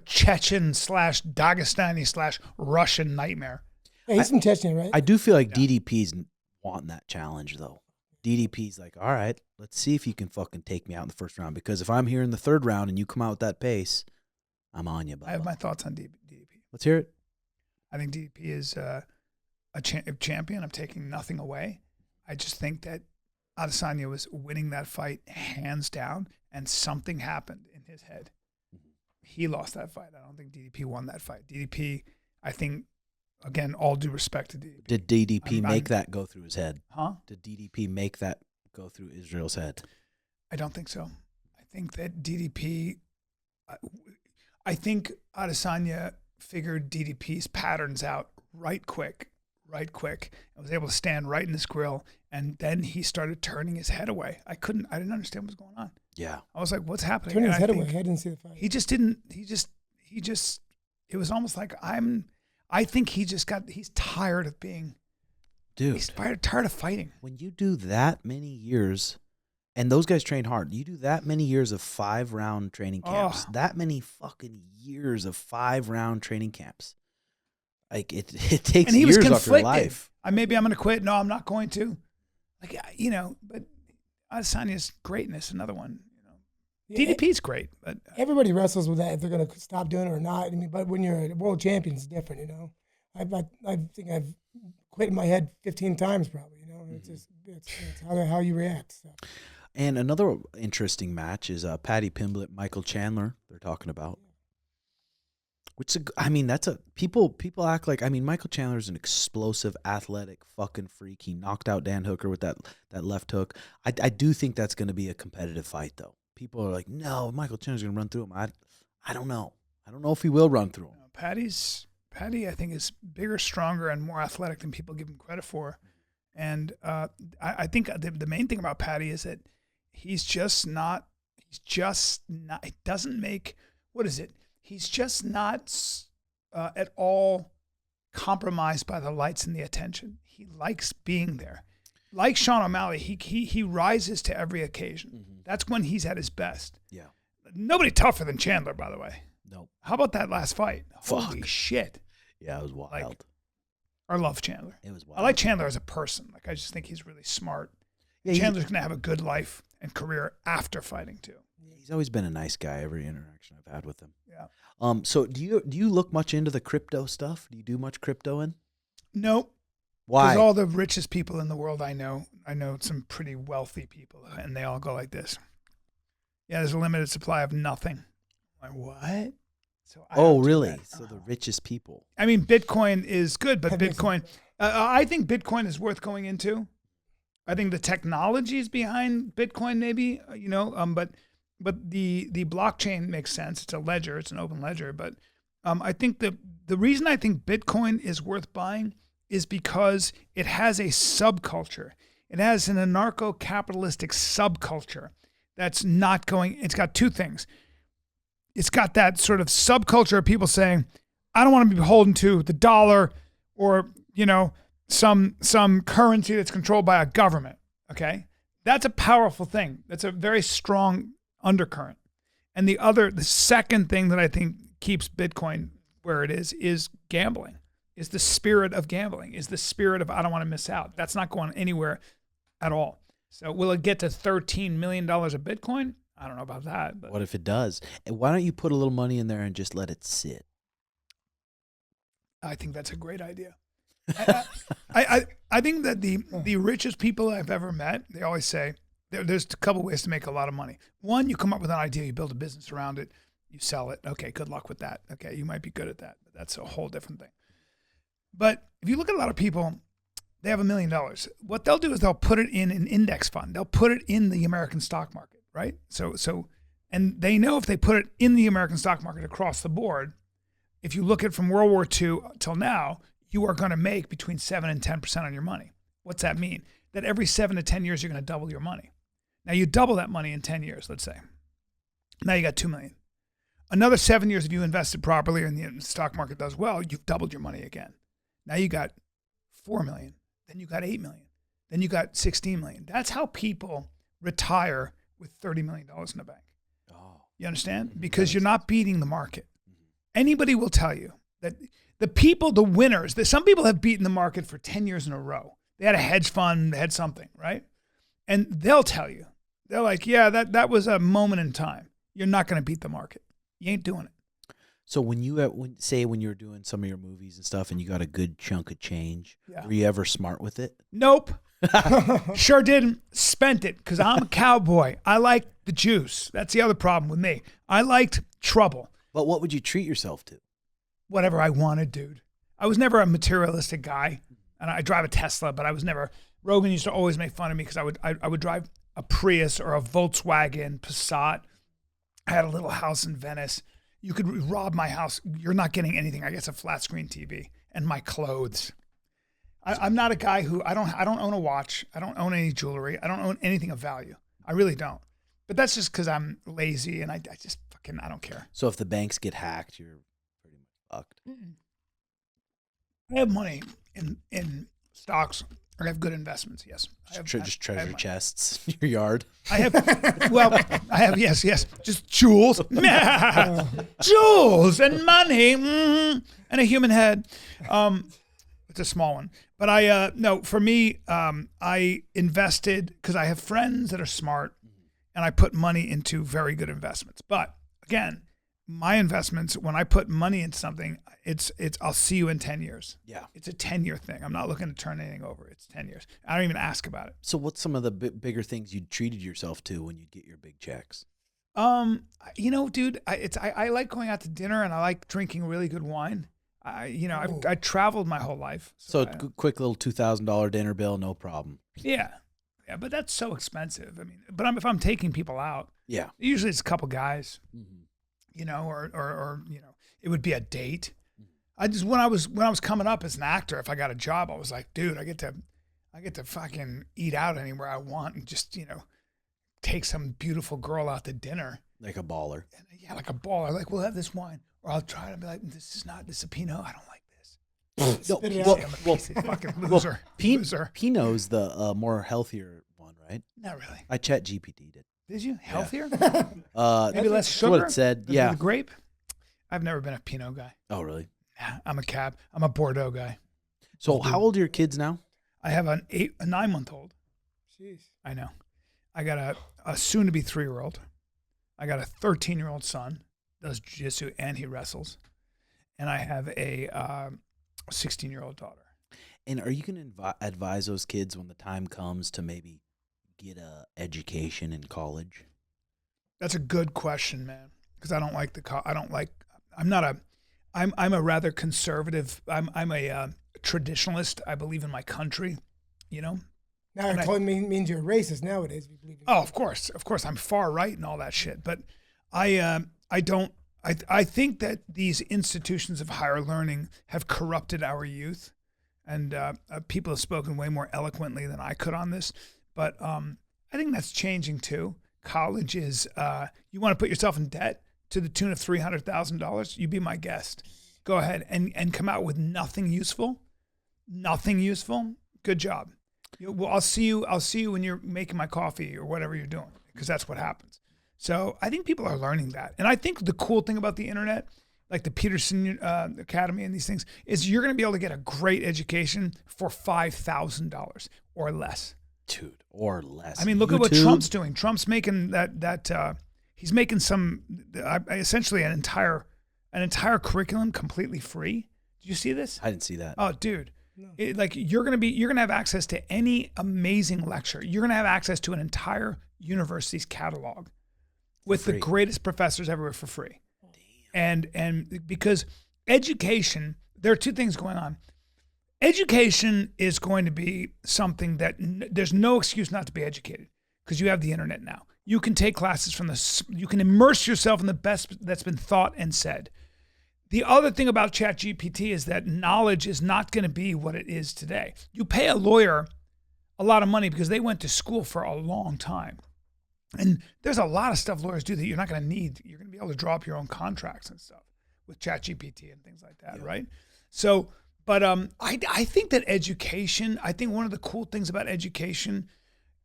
Chechen / Dagestani / Russian nightmare. Yeah, he's from Chechnya, right? I do feel like DDP's wanting that challenge though. DDP's like, all right, let's see if you can fucking take me out in the first round. Because if I'm here in the third round and you come out with that pace, I'm on you, Bubba. I have my thoughts on DDP. Let's hear it. I think DDP is a champion. I'm taking nothing away. I just think that Adesanya was winning that fight hands down, and something happened in his head. He lost that fight. I don't think DDP won that fight. DDP, I think, again, all due respect to DDP. Did DDP make that go through his head? Huh? Did DDP make that go through Israel's head? I don't think so. I think that DDP, I think Adesanya figured DDP's patterns out right quick, and was able to stand right in his grill, and then he started turning his head away. I didn't understand what was going on. Yeah. I was like, what's happening? Turning his head away. I didn't see the fight. He just, it was almost like I think he's tired of being, dude. He's tired of fighting. When you do that many years, and those guys train hard, you do that many years of 5-round training camps, that many fucking years of 5-round training camps. Like it takes and he years was off your life. Maybe I'm going to quit. No, I'm not going to. Like, but Adesanya's greatness, another one. DDP's great, but everybody wrestles with that if they're going to stop doing it or not. I mean, but when you're a world champion, it's different. I think I've quit in my head 15 times probably. It's just it's how you react. So. And another interesting match is Paddy Pimblett, Michael Chandler. They're talking about. Which people act like, Michael Chandler's an explosive, athletic fucking freak. He knocked out Dan Hooker with that left hook. I do think that's going to be a competitive fight, though. People are like, no, Michael Chandler's going to run through him. I don't know. I don't know if he will run through him. Paddy, I think, is bigger, stronger, and more athletic than people give him credit for. And I think the main thing about Paddy is that he's just not, it doesn't make, what is it? He's just not at all compromised by the lights and the attention. He likes being there. Like Sean O'Malley, he rises to every occasion. Mm-hmm. That's when he's at his best. Yeah. Nobody tougher than Chandler, by the way. Nope. How about that last fight? Fuck. Holy shit. Yeah, it was wild. I love Chandler. It was wild. I like Chandler as a person. I just think he's really smart. Yeah, Chandler's going to have a good life and career after fighting, too. He's always been a nice guy, every interaction I've had with him. Yeah. So do you look much into the crypto stuff? Do you do much crypto in? Nope. Why? Because all the richest people in the world I know some pretty wealthy people, and they all go like this. Yeah, there's a limited supply of nothing. I'm like, what? So really? So the richest people. Bitcoin is good, but Bitcoin, I think Bitcoin is worth going into. I think the technology is behind Bitcoin, maybe, but the blockchain makes sense. It's a ledger. It's an open ledger. But I think the reason I think Bitcoin is worth buying is because it has a subculture. It has an anarcho-capitalistic subculture that's not going. It's got two things. It's got that sort of subculture of people saying, I don't want to be beholden to the dollar or, some currency that's controlled by a government. Okay? That's a powerful thing. That's a very strong undercurrent. And the second thing that I think keeps Bitcoin where it is gambling, is the spirit of gambling, is the spirit of I don't want to miss out. That's not going anywhere at all. So will it get to $13 million of Bitcoin? I don't know about that. But what if it does? And why don't you put a little money in there and just let it sit? I think that's a great idea. I think that the richest people I've ever met, they always say, there's a couple ways to make a lot of money. One, you come up with an idea, you build a business around it, you sell it. Okay, good luck with that. Okay, you might be good at that, but that's a whole different thing. But if you look at a lot of people, they have $1 million. What they'll do is they'll put it in an index fund. They'll put it in the American stock market, right? And they know if they put it in the American stock market across the board, if you look at from World War II till now, you are going to make between 7 and 10% on your money. What's that mean? That every 7 to 10 years, you're going to double your money. Now you double that money in 10 years, let's say. Now you got $2 million. Another 7 years, if you invested properly and the stock market does well, you've doubled your money again. Now you got $4 million. Then you got $8 million. Then you got $16 million. That's how people retire with $30 million in the bank. Oh. You understand? Because you're not beating the market. Anybody will tell you that the winners, some people have beaten the market for 10 years in a row. They had a hedge fund, they had something, right? And they'll tell you. They're like, yeah, that was a moment in time. You're not going to beat the market. You ain't doing it. So when you when you're doing some of your movies and stuff and you got a good chunk of change, were you ever smart with it? Nope. Sure didn't. Spent it because I'm a cowboy. I like the juice. That's the other problem with me. I liked trouble. But what would you treat yourself to? Whatever I wanted, dude. I was never a materialistic guy, and I drive a Tesla, but I was never. Rogan used to always make fun of me because I would drive a Prius or a Volkswagen Passat. I had a little house in Venice. You could rob my house. You're not getting anything. I guess a flat screen TV and my clothes. I'm not a guy who I don't own a watch. I don't own any jewelry. I don't own anything of value. I really don't. But that's just because I'm lazy and I just fucking I don't care. So if the banks get hacked, you're pretty much fucked. I have money in stocks. I have good investments. Yes. Just treasure chests in your yard. I have yes, just jewels, jewels and money, and a human head. It's a small one, but no. For me, I invested because I have friends that are smart, and I put money into very good investments. But again, my investments, when I put money in something, it's I'll see you in 10 years. Yeah. It's a 10-year thing. I'm not looking to turn anything over. It's 10 years. I don't even ask about it. So what's some of the bigger things you treated yourself to when you get your big checks? Dude, I like going out to dinner and I like drinking really good wine. I traveled my whole life. So quick little $2,000 dinner bill, no problem. Yeah. Yeah, but that's so expensive. I mean, but if I'm taking people out, yeah, usually it's a couple guys. Or it would be a date. I just when I was coming up as an actor, if I got a job, I was like, dude, I get to fucking eat out anywhere I want and just take some beautiful girl out to dinner. Like a baller. Yeah, like a baller. Like, we'll have this wine, or I'll try to be like, this is a Pinot. I don't like this. Fucking loser. Loser. Pinot's the more healthier one, right? Not really. I ChatGPT'd it. Did you? Healthier? Maybe less sugar? What it said, yeah. The grape? I've never been a Pinot guy. Oh, really? Yeah, I'm a Bordeaux guy. So how old are your kids now? I have a 9-month-old. Jeez. I know. I got a soon-to-be 3-year-old. I got a 13-year-old son, does jiu-jitsu and he wrestles. And I have a 16-year-old daughter. And are you going to advise those kids when the time comes to maybe get a education in college? That's a good question, man. Because I'm a rather conservative. I'm a traditionalist. I believe in my country, Now it totally means you're a racist nowadays. If you believe in of course, I'm far right and all that shit. But I think that these institutions of higher learning have corrupted our youth, and people have spoken way more eloquently than I could on this. But I think that's changing too. College is, you want to put yourself in debt to the tune of $300,000, you be my guest. Go ahead and come out with nothing useful. Nothing useful. Good job. I'll see you when you're making my coffee or whatever you're doing, because that's what happens. So I think people are learning that. And I think the cool thing about the internet, like the Peterson Academy and these things, is you're going to be able to get a great education for $5,000 or less. Dude, or less. I mean, look at what Trump's doing. Trump's making he's making some essentially an entire curriculum completely free. Did you see this? I didn't see that. Oh, dude. No. You're gonna have access to any amazing lecture. You're gonna have access to an entire university's catalog with the greatest professors ever for free. Damn. And because education, there are two things going on. Education is going to be something that there's no excuse not to be educated, because you have the internet now. You can take classes you can immerse yourself in the best that's been thought and said. The other thing about ChatGPT is that knowledge is not going to be what it is today. You pay a lawyer a lot of money because they went to school for a long time. And there's a lot of stuff lawyers do that you're not going to need. You're going to be able to draw up your own contracts and stuff with ChatGPT and things like that, right? So, but I think that education, I think one of the cool things about education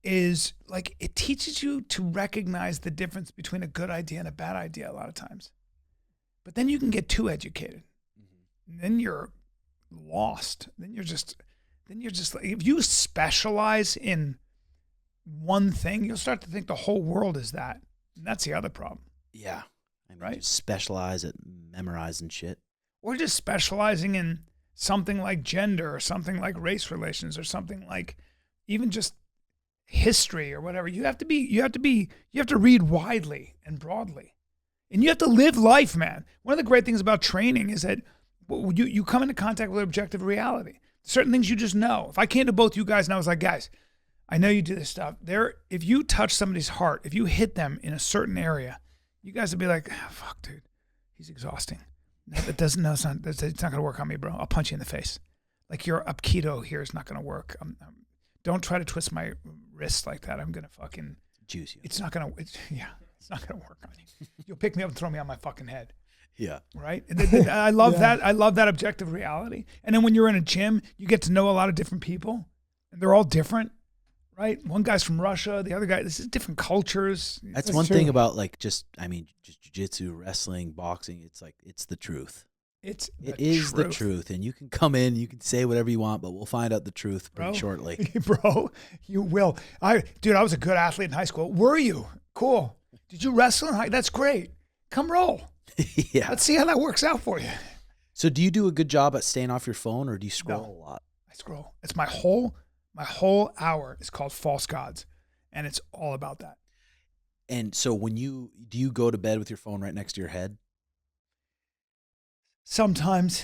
is like it teaches you to recognize the difference between a good idea and a bad idea a lot of times. But then you can get too educated. Mm-hmm. Then you're lost. Then you're just like, if you specialize in one thing, you'll start to think the whole world is that. And that's the other problem. Yeah. I mean, Right. you specialize at memorizing shit. Or just specializing in something like gender or something like race relations or something like even just history or whatever. You have to read widely and broadly. And you have to live life, man. One of the great things about training is that you come into contact with objective reality. Certain things you just know. If I came to both you guys and I was like, guys, I know you do this stuff. If you touch somebody's heart, if you hit them in a certain area, you guys would be like, oh, fuck, dude, he's exhausting. No, it's not going to work on me, bro. I'll punch you in the face. Like your Aikido here is not going to work. Don't try to twist my wrist like that. I'm going to fucking Juice you. It's not going to work on you. You'll pick me up and throw me on my fucking head. Yeah. Right. And I love that. I love that objective reality. And then when you're in a gym, you get to know a lot of different people, and they're all different. Right. One guy's from Russia. The other guy, this is different cultures. That's one thing about just jiu-jitsu, wrestling, boxing. It's like, it's the truth. It is the truth. And you can come in, you can say whatever you want, but we'll find out the truth pretty shortly. Bro, you will. I was a good athlete in high school. Were you? Cool. Did you wrestle in high? That's great. Come roll. Yeah. Let's see how that works out for you. So do you do a good job at staying off your phone, or do you scroll a lot? I scroll. It's my whole hour is called False Gods, and it's all about that. And so do you go to bed with your phone right next to your head? Sometimes.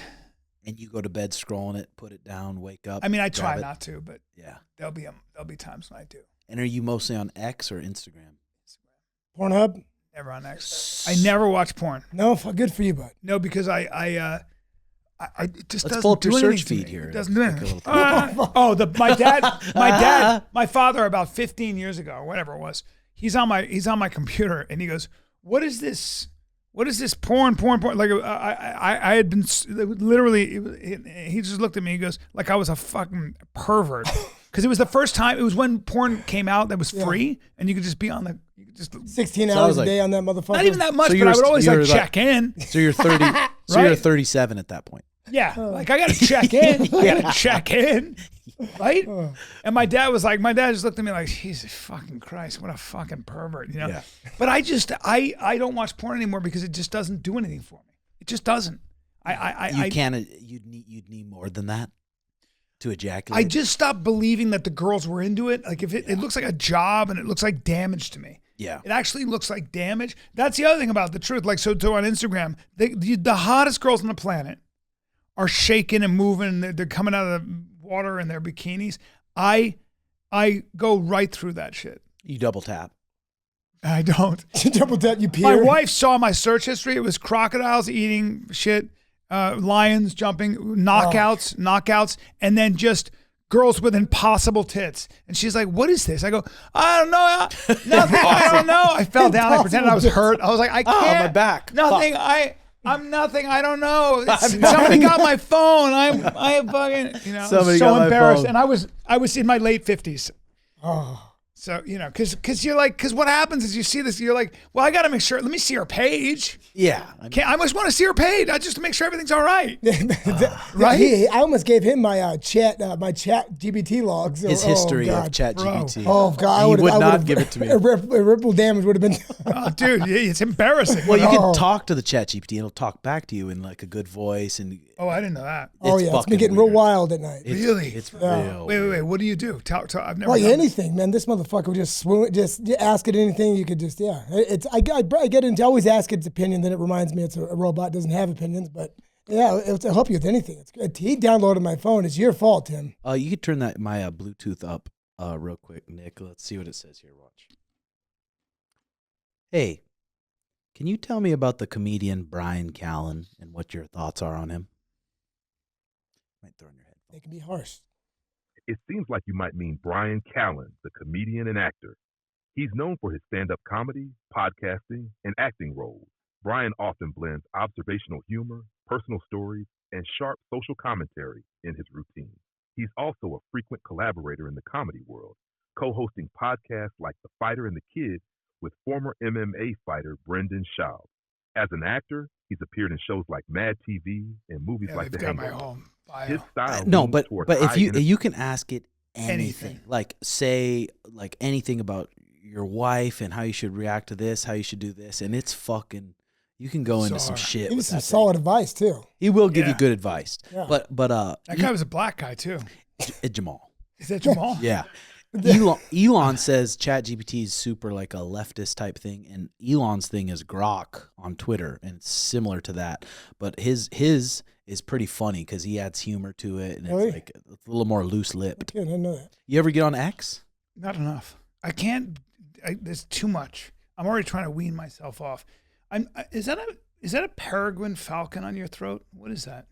And you go to bed scrolling it, put it down, wake up. I mean, I try not to, but yeah, there'll be times when I do. And are you mostly on X or Instagram? Pornhub? Never on X. I never watch porn. No, good for you, bud. No, because I it just Let's doesn't pull up your do search anything to feed me. here. It doesn't do anything. My father about 15 years ago, or whatever it was, he's on my computer and he goes, "What is this? What is this porn? Like I had been literally. He just looked at me. He goes, like I was a fucking pervert, because it was the first time. It was when porn came out that was free, and you could just be on the. 16 hours a day on that motherfucker. Not even that much, but I would always check in. So you're 30. So you're 37 at that point. Yeah, like I gotta check in. Right? And my dad just looked at me like, Jesus fucking Christ, what a fucking pervert, you know? Yeah. But I don't watch porn anymore because it just doesn't do anything for me. It just doesn't. You'd need more than that to ejaculate. I just stopped believing that the girls were into it. Like if it looks like a job and it looks like damage to me. Yeah. It actually looks like damage. That's the other thing about the truth. Like, so on Instagram, the hottest girls on the planet are shaking and moving. They're coming out of the water in their bikinis. I go right through that shit. You double tap. I don't. Double tap, you peer. My wife saw my search history. It was crocodiles eating shit, lions jumping, knockouts, and then just girls with impossible tits. And she's like, what is this? I go, I don't know. Nothing. I don't know. I fell down. I pretended I was hurt. I was like, I can't. My back. Nothing. I'm nothing. I don't know. Somebody got my phone. I am fucking, Somebody so got embarrassed. my phone. And I was in my late 50s. Oh. So, because what happens is you see this, you're like, well, I got to make sure, let me see her page. Yeah. I must want to see her page. Just to make sure everything's all right. Right? I almost gave him my chat GPT logs. His history of ChatGPT. Oh, God. He would not give it to me. Irreparable damage would have been Oh, dude, it's embarrassing. Well, you can talk to the ChatGPT and it'll talk back to you in like a good voice. And oh, I didn't know that. It's been getting real wild at night. Really? It's real. Wait. What do you do? I've never Like done anything, man. This motherfucker would just swoon, just ask it anything. You could just, I get into, I always ask its opinion. Then it reminds me it's a robot, doesn't have opinions. But yeah, it'll help you with anything. He downloaded my phone. It's your fault, Tim. You could turn my Bluetooth up real quick, Nick. Let's see what it says here. Watch. Hey, can you tell me about the comedian Bryan Callen and what your thoughts are on him? Might throw in your head. They can be harsh. It seems like you might mean Bryan Callen, the comedian and actor. He's known for his stand-up comedy, podcasting, and acting roles. Bryan often blends observational humor, personal stories, and sharp social commentary in his routine. He's also a frequent collaborator in the comedy world, co-hosting podcasts like The Fighter and the Kid with former MMA fighter Brendan Schaub. As an actor, he's appeared in shows like Mad TV and movies like The got my Hangover. home bio. His style No, leans but toward if high you can ask it anything. Anything. Like say like anything about your wife and how you should react to this, how you should do this, and it's fucking. You can go into some Bizarre. shit. Give you with some that solid thing. advice too. He will give you Yeah. good advice. Yeah. But That guy was a black guy too. Jamal. Is that Jamal? Yeah. Elon says ChatGPT is super like a leftist type thing, and Elon's thing is Grok on Twitter, and it's similar to that. But his is pretty funny because he adds humor to it, and Really? it's like it's a little more loose lipped. Okay, I didn't know that. You ever get on X? Not enough. I can't. There's too much. I'm already trying to wean myself off. Is that a peregrine falcon on your throat? What is that?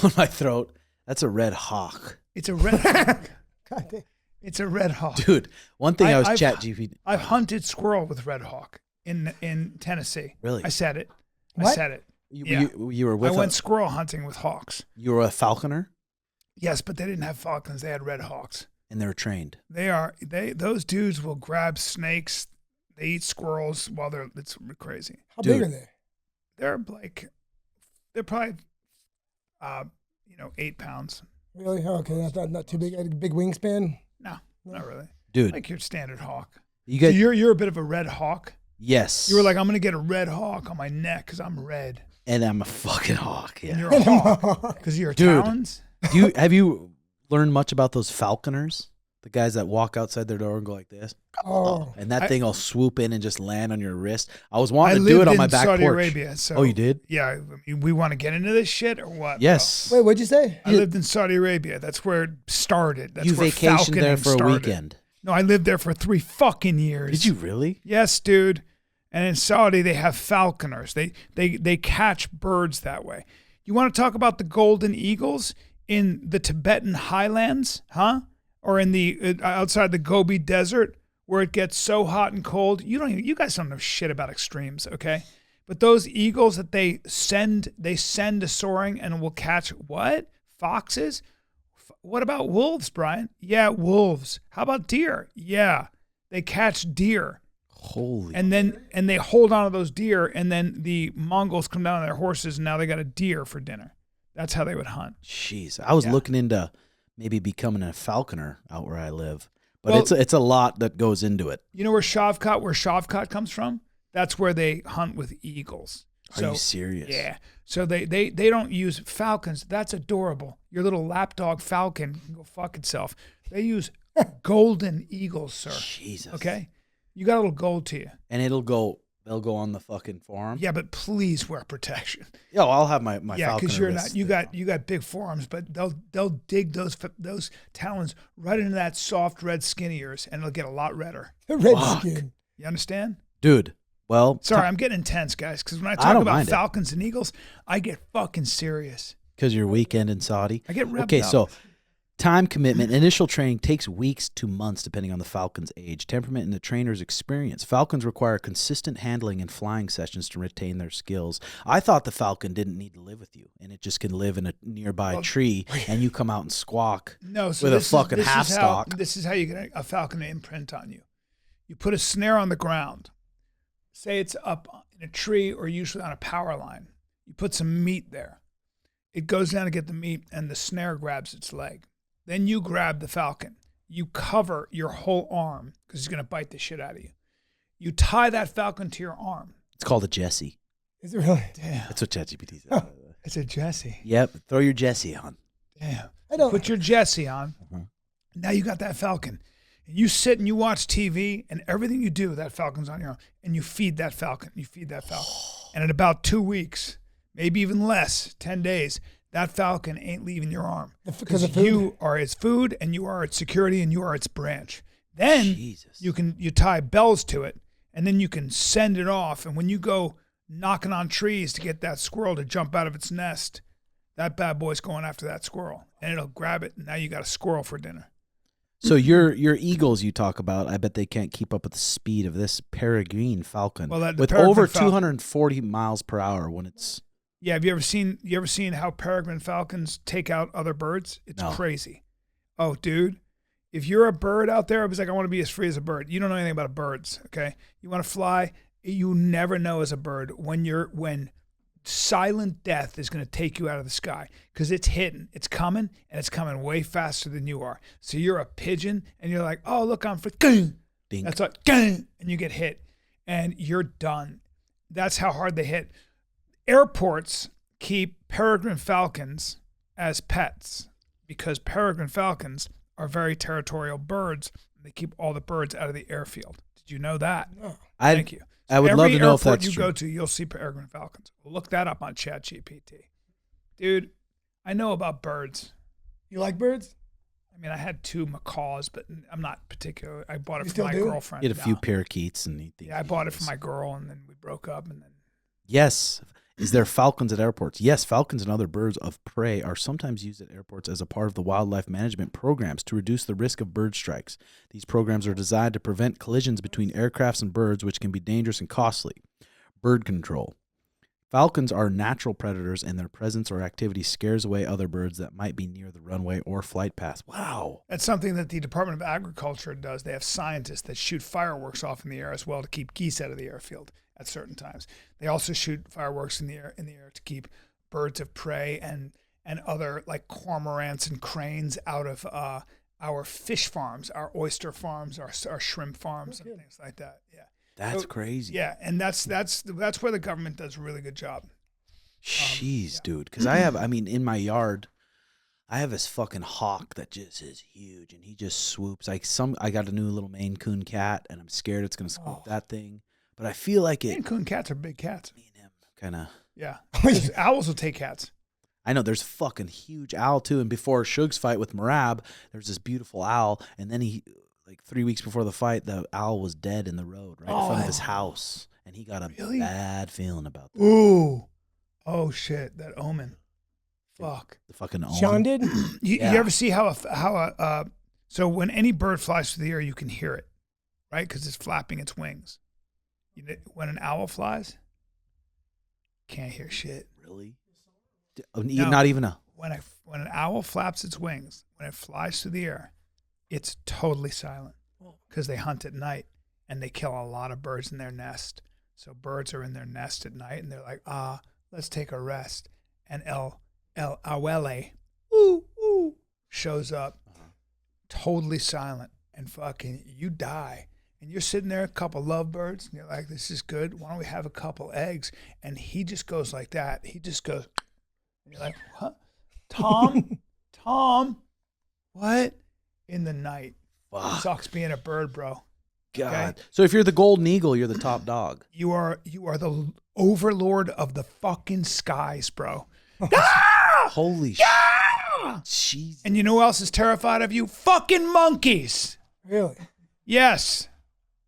On my throat. That's a red hawk. It's a red hawk. God damn. It's a red hawk. Dude, one thing I was I've- ChatGPT. I've hunted squirrel with red hawk in Tennessee. Really? I said it. I What? said it. You, Yeah. you were with I went squirrel hunting with hawks. you were a falconer, Yes, but they didn't have falcons. They had red hawks. and they were trained. Those dudes will grab snakes. They eat squirrels while it's crazy. How Dude. big are they? They're probably 8 pounds. Really? Oh, okay, that's not too big. A big wingspan. No, not really. Dude, Like your standard hawk. you So get you're a bit of a red hawk. yes. You were like, I'm gonna get a red hawk on my neck because I'm red. and I'm a fucking hawk. And Yeah. you're a hawk because of your Dude. talons. Have you learned much about those falconers? The guys that walk outside their door and go like this. Oh, And that I- thing will swoop in and just land on your wrist. I was I wanting to lived do it on in my back Saudi porch. Arabia. So Oh, you did? Yeah. I mean, we want to get into this shit or what? Yes. wait, what'd you say? I lived in Saudi Arabia. That's where it started. That's You where vacationed there falconing for a started. weekend. No, I lived there for 3 fucking years. Did you really? Yes, dude. And in Saudi, they have falconers. They catch birds that way. You want to talk about the golden eagles in the Tibetan highlands, huh? Or in the outside the Gobi Desert, where it gets so hot and cold. You guys don't know shit about extremes, okay? But those eagles that they send to soaring and will catch what? Foxes? What about wolves, Brian? Yeah, wolves. How about deer? Yeah, they catch deer. Holy. And they hold on to those deer, and then the Mongols come down on their horses, and now they got a deer for dinner. That's how they would hunt. Jeez. I was Yeah. looking into maybe becoming a falconer out where I live. But Well- it's a lot that goes into it. You know where Shavkat comes from? That's where they hunt with eagles. Are you serious? Yeah. So they don't use falcons. That's adorable. Your little lapdog falcon can go fuck itself. They use golden eagles, sir. Jesus. Okay? You got a little gold to you. And they'll go on the fucking forearm. Yeah, but please wear protection. Yo, I'll have my Yeah, falconer because you're wrist not. thing You got big forearms, but they'll dig those talons right into that soft red skin of yours, and it'll get a lot redder. Red Fuck. skin. You understand? Dude, well, Sorry, I'm getting intense, guys, because when I I talk don't about mind it. falcons and eagles, I get fucking serious. because your weekend in Saudi. I get revved Okay, up. so time commitment. Initial training takes weeks to months, depending on the falcon's age, temperament, and the trainer's experience. Falcons require consistent handling and flying sessions to retain their skills. I thought the falcon didn't need to live with you, and it just can live in a nearby tree, and you come out and squawk No, so with a this is- fucking this is half how- stock. This is how you get a falcon to imprint on you. You put a snare on the ground. Say it's up in a tree or usually on a power line. You put some meat there. It goes down to get the meat, and the snare grabs its leg. Then you grab the falcon. You cover your whole arm because he's going to bite the shit out of you. You tie that falcon to your arm. It's called a Jessie. Is it really? Damn. That's what ChatGPT says. It's a Jessie. Yep, throw your Jessie on. Damn. I don't. Put your Jessie on. Mhm. Now you got that falcon. And you sit and you watch TV, and everything you do, that falcon's on your arm. And you feed that falcon. You feed that falcon. And in about 2 weeks, maybe even less, 10 days, that falcon ain't leaving your arm. Because of food? You are its food, and you are its security, and you are its branch. Then Jesus. you tie bells to it, and then you can send it off. And when you go knocking on trees to get that squirrel to jump out of its nest, that bad boy's going after that squirrel, and it'll grab it. And now you got a squirrel for dinner. So your eagles you talk about, I bet they can't keep up with the speed of this peregrine falcon Well, the with peregrine over falcon- 240 miles per hour when it's Yeah, have you ever seen how peregrine falcons take out other birds? It's No. crazy. Oh, dude, if you're a bird out there, it was like I want to be as free as a bird. You don't know anything about birds, okay? You want to fly, you never know as a bird when silent death is going to take you out of the sky because it's hitting, it's coming, and it's coming way faster than you are. So you're a pigeon, and you're like, oh, look, I'm for Ding. That's like, and you get hit, and you're done. That's how hard they hit. Airports keep peregrine falcons as pets because peregrine falcons are very territorial birds. They keep all the birds out of the airfield. Did you know that? No. Thank you. I would love to know if that's true. Every airport you go to, you'll see peregrine falcons. Look that up on ChatGPT. Dude, I know about birds. You like birds? I mean, I had 2 macaws, but I'm not particular. I bought it You for still my do? girlfriend. Get a few parakeets and Yeah, I bought it for my girl, and then we broke up, and then. Yes. Is there falcons at airports? Yes, falcons and other birds of prey are sometimes used at airports as a part of the wildlife management programs to reduce the risk of bird strikes. These programs are designed to prevent collisions between aircrafts and birds, which can be dangerous and costly. Bird control. Falcons are natural predators, and their presence or activity scares away other birds that might be near the runway or flight path. Wow. That's something that the Department of Agriculture does. They have scientists that shoot fireworks off in the air as well to keep geese out of the airfield at certain times. They also shoot fireworks in the air to keep birds of prey and other like cormorants and cranes out of our fish farms, our oyster farms, our shrimp farms, and things like that. Yeah. That's crazy. Yeah, and that's where the government does a really good job. Jeez, dude. Because in my yard, I have this fucking hawk that just is huge, and he just swoops. I got a new little Maine Coon cat, and I'm scared it's gonna swoop that thing. But I feel like Maine Coon cats are big cats. Me and him kind of. Yeah, owls will take cats. I know there's a fucking huge owl too. And before Suge's fight with Marab, there's this beautiful owl, and then like 3 weeks before the fight, the owl was dead in the road right in front of his house, and he got a bad feeling about that. Ooh, oh shit, that Omen. Fuck. The fucking Omen. Sean did? You ever see how so when any bird flies through the air, you can hear it, right? Because it's flapping its wings. When an owl flies, can't hear shit. Really? No, not even a. When an owl flaps its wings, when it flies through the air, it's totally silent because they hunt at night and they kill a lot of birds in their nest. So birds are in their nest at night and they're like, let's take a rest. And El Awele, shows up, totally silent, and fucking you die. And you're sitting there, a couple lovebirds, and you're like, this is good. Why don't we have a couple eggs? And he just goes like that. He just goes, and you're like, what? Tom, what? In the night. Fuck. Sucks being a bird, bro. God. Okay? So if you're the golden eagle, you're the top dog. You are the overlord of the fucking skies, bro. Holy shit. Jesus. And you know who else is terrified of you? Fucking monkeys. Really? Yes.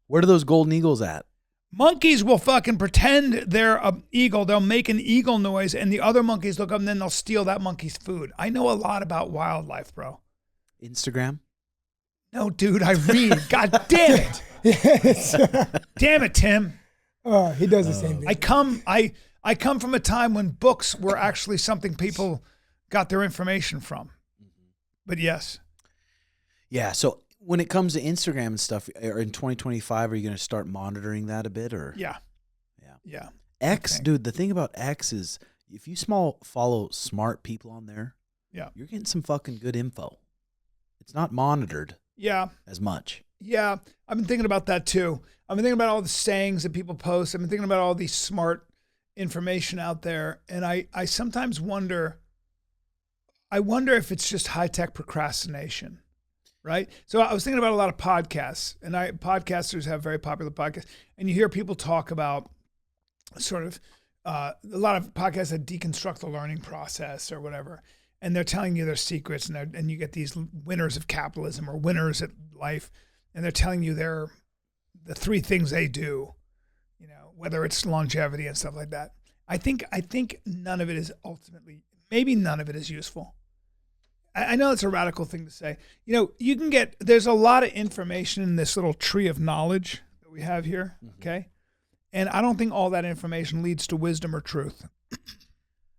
Where are those golden eagles at? Monkeys will fucking pretend they're an eagle. They'll make an eagle noise, and the other monkeys look up, and then they'll steal that monkey's food. I know a lot about wildlife, bro. Instagram? No, dude, I read. God damn it. Yes. Damn it, Tim. He does the same thing. I come from a time when books were actually something people got their information from. But yes. Yeah, so when it comes to Instagram and stuff, in 2025, are you going to start monitoring that a bit? Or Yeah. X, Okay. dude, the thing about X is if you follow smart people on there, you're getting some fucking good info. It's not monitored as much. Yeah, I've been thinking about that too. I've been thinking about all the sayings that people post. I've been thinking about all these smart information out there. And I sometimes wonder if it's just high-tech procrastination, right? So I was thinking about a lot of podcasts, and podcasters have very popular podcasts, and you hear people talk about sort of a lot of podcasts that deconstruct the learning process or whatever, and they're telling you their secrets, and you get these winners of capitalism or winners at life, and they're telling you the 3 things they do, whether it's longevity and stuff like that. I think none of it is maybe none of it is useful. I know it's a radical thing to say. You can there's a lot of information in this little tree of knowledge that we have here, okay? And I don't think all that information leads to wisdom or truth.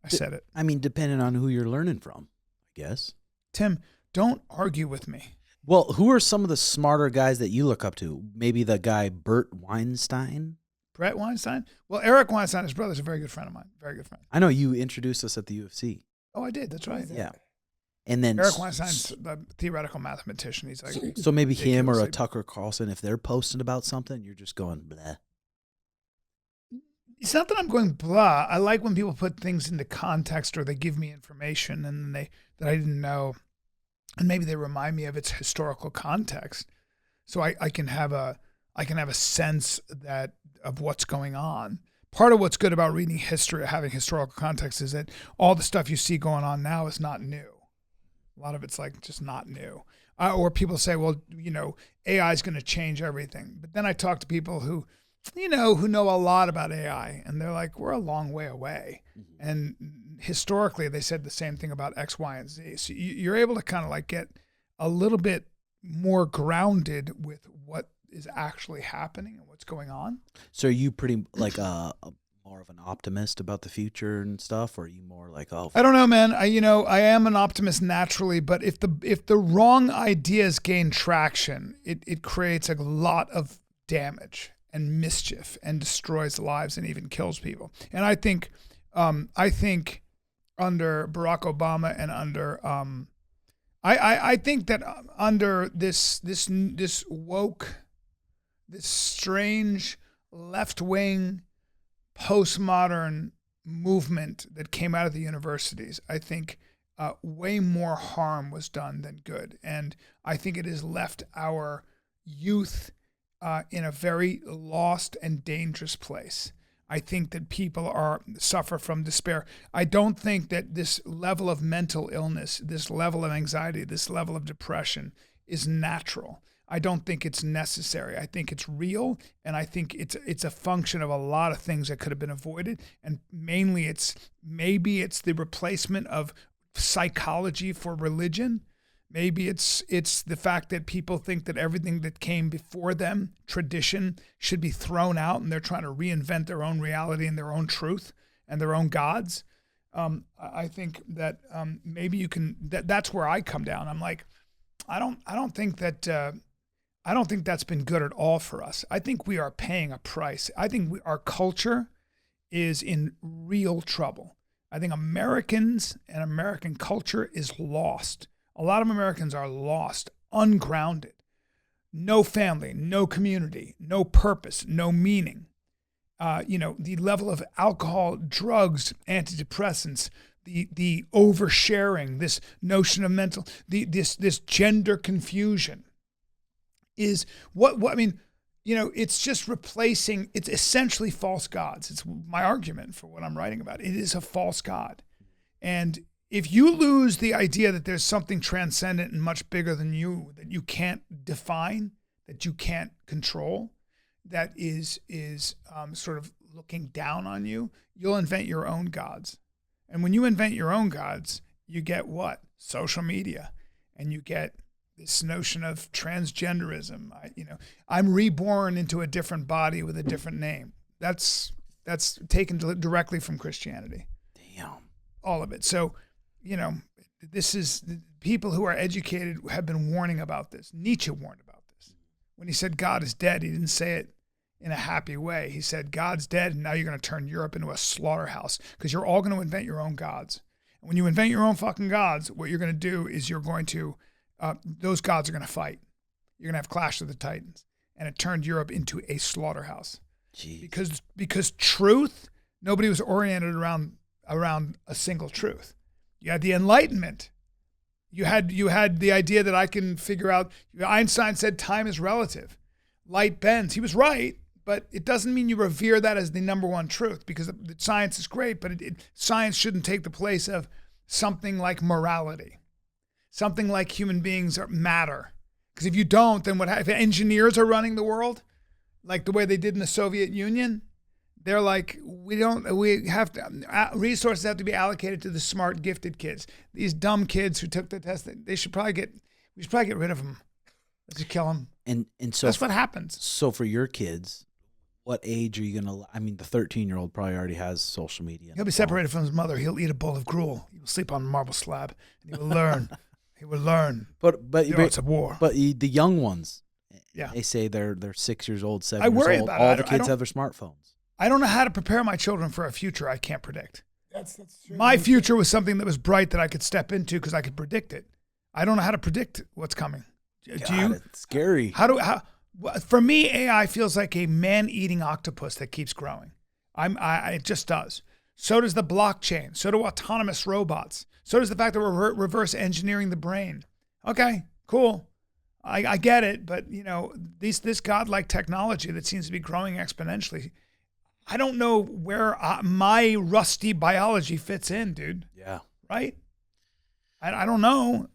I said it. I mean, depending on who you're learning from, I guess. Tim, don't argue with me. Well, who are some of the smarter guys that you look up to? Maybe the guy Bert Weinstein? Brett Weinstein? Well, Eric Weinstein, his brother's a very good friend of mine. Very good friend. I know you introduced us at the UFC. Oh, I did. That's right. Yeah. And then Eric Weinstein's a theoretical mathematician. He's like, so maybe him or a ridiculously- Tucker Carlson, if they're posting about something, you're just going blah. It's not that I'm going blah. I like when people put things into context or they give me information and that I didn't know, and maybe they remind me of its historical context, so I can have a sense that of what's going on. Part of what's good about reading history or having historical context is that all the stuff you see going on now is not new. A lot of it's like just not new. Or people say, well, AI is going to change everything. But then I talk to people who know a lot about AI, and they're like, we're a long way away. Mm-hmm. And historically, they said the same thing about X, Y, and Z. So you're able to kind of like get a little bit more grounded with what is actually happening and what's going on. So are you pretty like more of an optimist about the future and stuff, or are you more like, oh, I don't know, man. I am an optimist naturally, but if the wrong ideas gain traction, it creates a lot of damage and mischief and destroys lives and even kills people. And I think under Barack Obama and under I think that under this woke, this strange left-wing postmodern movement that came out of the universities, I think way more harm was done than good. And I think it has left our youth in a very lost and dangerous place. I think that people suffer from despair. I don't think that this level of mental illness, this level of anxiety, this level of depression is natural. I don't think it's necessary. I think it's real, and I think it's a function of a lot of things that could have been avoided. And mainly maybe it's the replacement of psychology for religion. Maybe it's the fact that people think that everything that came before them, tradition, should be thrown out, and they're trying to reinvent their own reality and their own truth and their own gods. I think that maybe you can. That's where I come down. I'm like, I don't think that's been good at all for us. I think we are paying a price. I think our culture is in real trouble. I think Americans and American culture is lost. A lot of Americans are lost, ungrounded, no family, no community, no purpose, no meaning. The level of alcohol, drugs, antidepressants, the oversharing, this notion of this gender confusion is it's just replacing, it's essentially false gods. It's my argument for what I'm writing about. It is a false god. And if you lose the idea that there's something transcendent and much bigger than you, that you can't define, that you can't control, that is sort of looking down on you, you'll invent your own gods. And when you invent your own gods, you get what? Social media. And you get this notion of transgenderism. I'm reborn into a different body with a different name. That's taken directly from Christianity. Damn. All of it. So, this is people who are educated have been warning about this. Nietzsche warned about this. When he said God is dead, he didn't say it in a happy way. He said God's dead, and now you're going to turn Europe into a slaughterhouse because you're all going to invent your own gods. And when you invent your own fucking gods, what you're going to do is you're going to those gods are going to fight. You're going to have Clash of the Titans, and it turned Europe into a slaughterhouse. Jeez. Because truth, nobody was oriented around a single truth. You had the Enlightenment. You had the idea that I can figure out. Einstein said time is relative. Light bends. He was right, but it doesn't mean you revere that as the number one truth, because science is great, but science shouldn't take the place of something like morality, something like human beings matter. Because if you don't, then if engineers are running the world, like the way they did in the Soviet Union, they're like, resources have to be allocated to the smart, gifted kids. These dumb kids who took the test, we should probably get rid of them. Let's just kill them. And so that's what happens. So for your kids, what age are you going to, the 13-year-old probably already has social media. He'll be separated from his mother. He'll eat a bowl of gruel. He will sleep on a marble slab. And he will learn. He will learn. But the arts of war. But the young ones, Yeah. They say they're 6 years old, 7 I years worry old. about it. All I the don't- kids have their smartphones. I don't know how to prepare my children for a future I can't predict. That's true. My future was something that was bright that I could step into because I could predict it. I don't know how to predict what's coming. Do you? It's scary. For me, AI feels like a man-eating octopus that keeps growing. It just does. So does the blockchain. So do autonomous robots. So does the fact that we're reverse engineering the brain. Okay, cool. I get it, but you know, this godlike technology that seems to be growing exponentially, I don't know where my rusty biology fits in, dude. Yeah. Right? I don't know.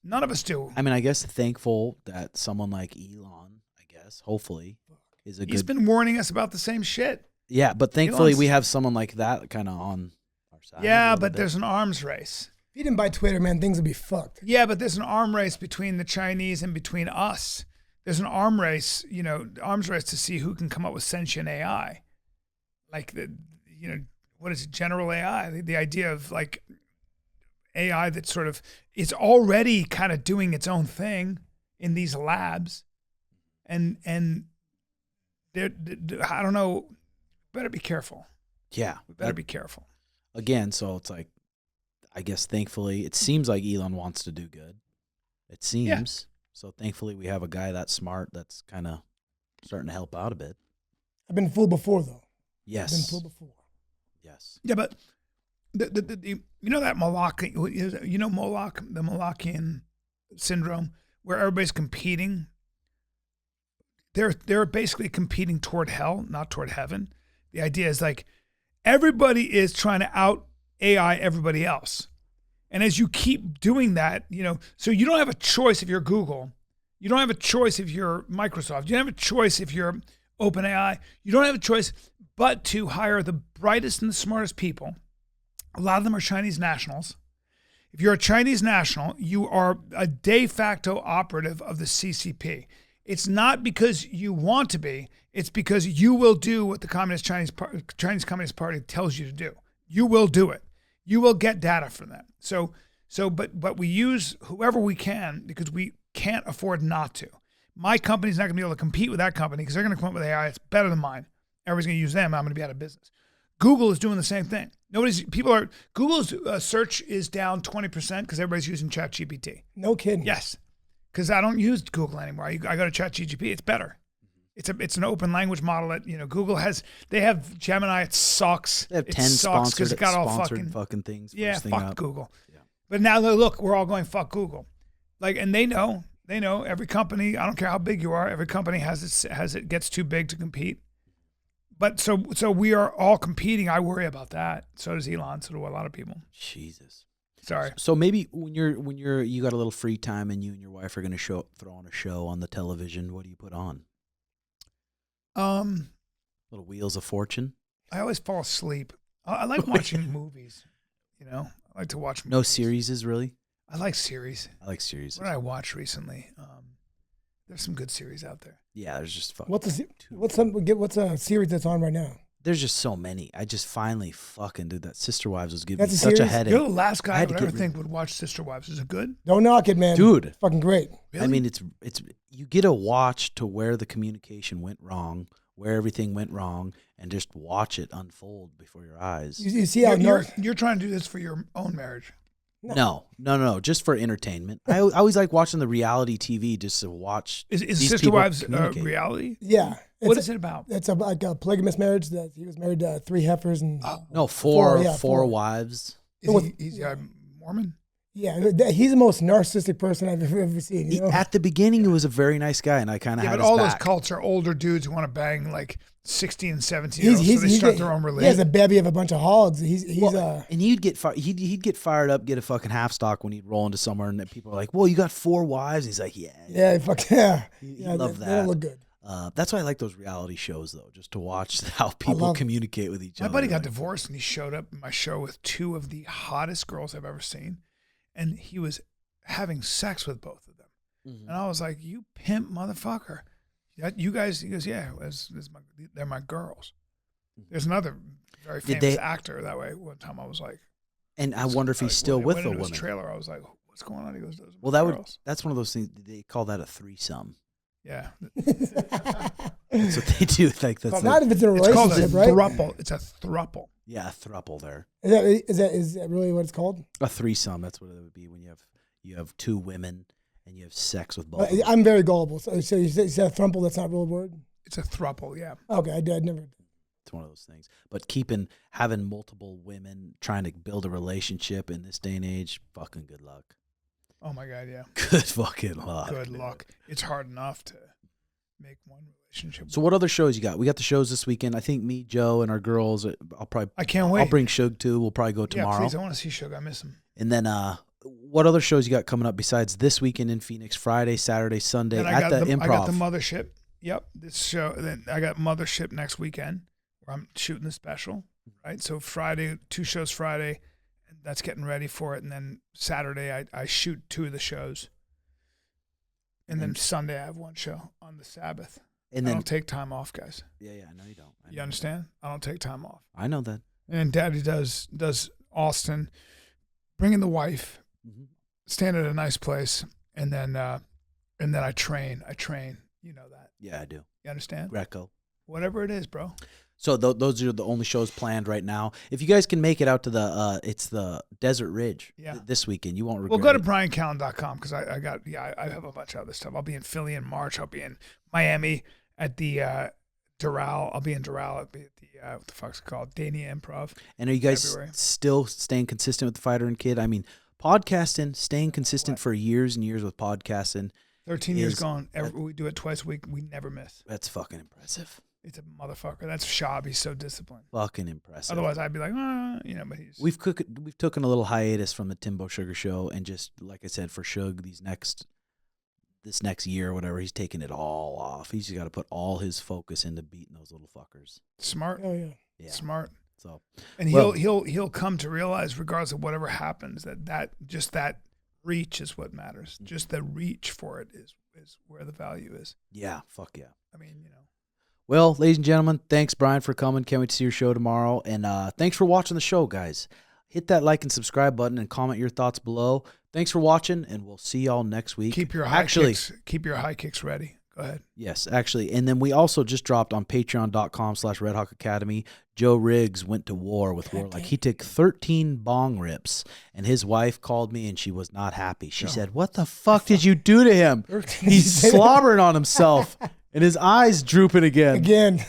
None of us do. I mean, I guess thankful that someone like Elon, I guess, hopefully, is a good. He's been warning us about the same shit. Yeah, but thankfully Elon's- we have someone like that kind of on our side. a Yeah, little but bit. there's an arms race. If you didn't buy Twitter, man, things would be fucked. Yeah, but there's an arm race between the Chinese and between us. There's an arms race to see who can come up with sentient AI. Like what is it, general AI? The idea of like AI that sort of is already kind of doing its own thing in these labs. And I don't know, better be careful. Yeah. Better be careful. Again, so it's like, I guess thankfully, it seems like Elon wants to do good. It seems. Yeah. So thankfully we have a guy that smart that's kind of starting to help out a bit. I've been fooled before, though. Yes. I've been fooled before. Yes. Yeah, but the that Moloch, the Molochian syndrome, where everybody's competing. They're basically competing toward hell, not toward heaven. The idea is like everybody is trying to out AI everybody else, and as you keep doing that, so you don't have a choice if you're Google, you don't have a choice if you're Microsoft, you don't have a choice if you're OpenAI, you don't have a choice but to hire the brightest and the smartest people. A lot of them are Chinese nationals. If you're a Chinese national, you are a de facto operative of the CCP. It's not because you want to be, it's because you will do what the Chinese Communist Party tells you to do. You will do it. You will get data from them. But we use whoever we can because we can't afford not to. My company's not going to be able to compete with that company because they're going to come up with AI that's better than mine. Everybody's going to use them. I'm going to be out of business. Google is doing the same thing. Google's search is down 20% because everybody's using ChatGPT. No kidding. Yes, because I don't use Google anymore. I go to ChatGPT. It's better. It's an open language model that Google has. They have Gemini. It sucks. They have it 10 sucks sponsored, it got all fucking things. Yeah, first thing fuck up. Google. Yeah. But now look, we're all going fuck Google. Like, and they know every company. I don't care how big you are. Every company has it gets too big to compete. But so we are all competing. I worry about that. So does Elon. So do a lot of people. Jesus. Sorry. So maybe when you got a little free time and you and your wife are going to throw on a show on the television, what do you put on? Little Wheels of Fortune. I always fall asleep. I like watching movies. I like to watch movies. No series, really? I like series. I like series. What did I watch recently? There's some good series out there. Yeah, there's just fucking. What's a series that's on right now? There's just so many. I just finally fucking did that. Sister Wives was giving me That's a such a series? headache. You're the last guy I had to would ever get think would watch Sister Wives. Is it good? Don't knock it, man. Dude. It's fucking great. Really? I mean, it's you get to watch to where the communication went wrong, where everything went wrong, and just watch it unfold before your eyes. You see how you're trying to do this for your own marriage. No, just for entertainment. I always like watching the reality TV just to watch. Is these Sister people Wives communicate. reality? Yeah. What is it about? It's like a polygamous marriage that he was married to 3 heifers and No, four four. wives. He's Mormon? yeah, he's the most narcissistic person I've ever seen. You know? At the beginning, he was a very nice guy, and I kind of Yeah, had but his all back. those cults are older dudes who want to bang like 16 and 17-year-olds, so they start their own He has religion. a bevy of a bunch of hogs. And he'd get he'd fired up, get a fucking half stock when he'd roll into somewhere, and people are like, "Well, you got 4 wives." And he's like, yeah, fuck yeah. He Yeah, loved they that. don't look good. That's why I like those reality shows, though, just to watch how people communicate with each My other. buddy got Like, divorced and he showed up in my show with 2 of the hottest girls I've ever seen. And he was having sex with both of them. Mhm. And I was like, you pimp motherfucker. You guys, he goes, yeah, they're my girls. There's another very famous actor that way. One time I was like. And I wonder if he's still when with I the went into woman. his trailer, I was like, what's going on? He goes, those are Well, my girls. that's one of those things. They call that a threesome. Yeah. That's what they do. Like that's Not if it's in a It's called a relationship, right? thruple. It's a thruple. yeah, a thruple there. Is that really what it's called? A threesome. That's what it would be when you have two women and you have sex with both. I'm very gullible. So you said a thruple. That's not a real word. It's a thruple. Yeah. Okay, I'd never. It's one of those things. But having multiple women trying to build a relationship in this day and age, fucking good luck. Oh my God. Yeah. Good fucking luck. Good luck. It's hard enough to make one relationship. So what other shows you got? We got the shows this weekend. I think me, Joe, and our girls. I can't wait. I'll bring Suge too. We'll probably go tomorrow. Yeah, please. I want to see Suga. I miss him. And then what other shows you got coming up besides this weekend in Phoenix? Friday, Saturday, Sunday at the Improv. I got the Mothership. Yep. This show. Then I got Mothership next weekend where I'm shooting the special. Right. So Friday, 2 shows Friday. And that's getting ready for it. And then Saturday, I shoot 2 of the shows. And then Sunday, I have 1 show on the Sabbath. And I don't take time off, guys. Yeah, I know you don't. You understand? I don't take time off. I know that. And Daddy does Austin, bringing the wife, staying at a nice place, and then I train. You know that. Yeah, I do. You understand? Greco. Whatever it is, bro. So those are the only shows planned right now. If you guys can make it out to it's the Desert Ridge this weekend, you won't regret it. Well, go to BRYANCALLEN.com because I have a bunch of other stuff. I'll be in Philly in March. I'll be in Miami at the Doral. I'll be in Doral at the what the fuck's it called? Dania Improv. And are you guys February. still staying consistent with the Fighter and Kid? I mean, podcasting, staying consistent for years and years with podcasting. 13 years gone. We do it twice a week. We never miss. That's fucking impressive. It's a motherfucker. That's Schaub. He's so disciplined. Fucking impressive. Otherwise, I'd be like, but he's. We've taken a little hiatus from the Timbo Sugar show, and just like I said, for Suge, this next year or whatever, he's taking it all off. He's got to put all his focus into beating those little fuckers. Smart. Oh yeah. Smart. So, and he'll come to realize, regardless of whatever happens, that reach is what matters. Just the reach for it is where the value is. Yeah. Fuck yeah. I mean, Well, ladies and gentlemen, thanks, Bryan, for coming. Can't wait to see your show tomorrow. And thanks for watching the show, guys. Hit that like and subscribe button and comment your thoughts below. Thanks for watching, and we'll see y'all next week. Keep your high kicks ready. Go ahead. Yes, actually. And then we also just dropped on patreon.com/RedHawk Academy. Joe Riggs went to war with Warlock. He took 13 bong rips, and his wife called me, and she was not happy. She said, "What the fuck did you do to him? He's slobbering on himself." And his eyes drooping again.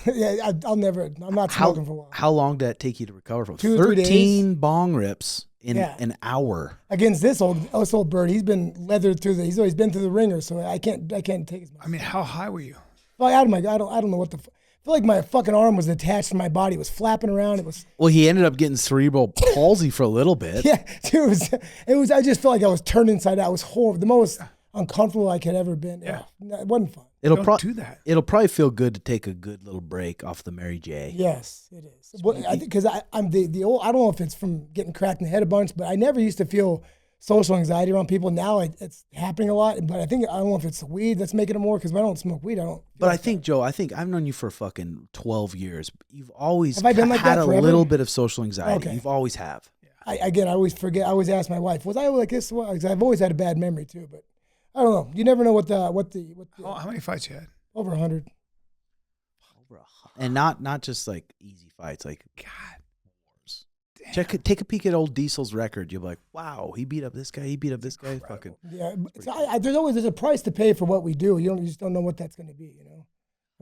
Yeah, I'm not smoking for a while. How long did it take you to recover from 2 or 3 days? 13 bong rips in an hour. Against this old bird, he's been leathered through he's always been through the ringer, so I can't take as much. I mean, how high were you? Well, I don't know what the. I feel like my fucking arm was attached to my body. It was flapping around. It was. Well, he ended up getting cerebral palsy for a little bit. Yeah, dude, it was. I just felt like I was turned inside out. It was horrible. The most uncomfortable I could ever been. Yeah, it wasn't fun. Don't do that. It'll probably feel good to take a good little break off the Mary J. Yes, it is. Well, I think because I'm the old. I don't know if it's from getting cracked in the head a bunch, but I never used to feel social anxiety around people. Now it's happening a lot. But I don't know if it's the weed that's making it more. Because when I don't smoke weed, I don't. But I think, Joe, I've known you for fucking 12 years. You've always had a little bit of social anxiety. Okay. You've always have. I always forget. I always ask my wife, was I like this? Because I've always had a bad memory too. But I don't know. You never know what the how many fights you had? Over 100. And not just like easy fights, like God. Wars. Take a peek at old Diesel's record. You'll be like, wow, he beat up this guy. He beat up this guy. Fucking yeah. There's a price to pay for what we do. You just don't know what that's going to be.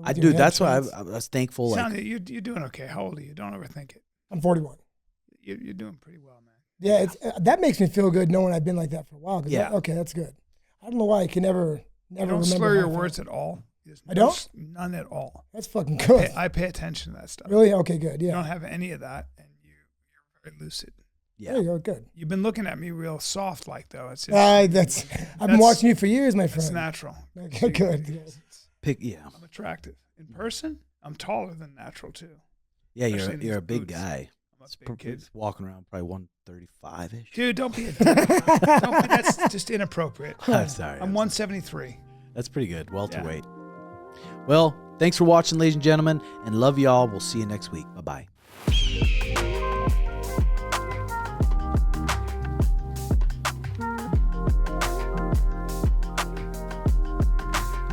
I do. That's why I was thankful. You're doing okay. How old are you? Don't overthink it. I'm 41. You're doing pretty well, man. Yeah, that makes me feel good knowing I've been like that for a while. Yeah. Okay, that's good. I don't know why I can never you don't remember. Slur your words at all. I don't? None at all. That's fucking good. I pay attention to that stuff. Really? Okay, good. Yeah. You don't have any of that, and you're very lucid. Yeah. There you go. Good. You've been looking at me real soft like, though. I've been watching you for years, my friend. It's natural. Okay, good. I'm attractive. In person, I'm taller than natural, too. Yeah, you're a big guy. I'm a big kid. Walking around probably 135-ish. Dude, don't be a dick. That's just inappropriate. I'm sorry. I'm 173. That's pretty good. Welterweight. Well, thanks for watching, ladies and gentlemen, and love y'all. We'll see you next week. Bye-bye.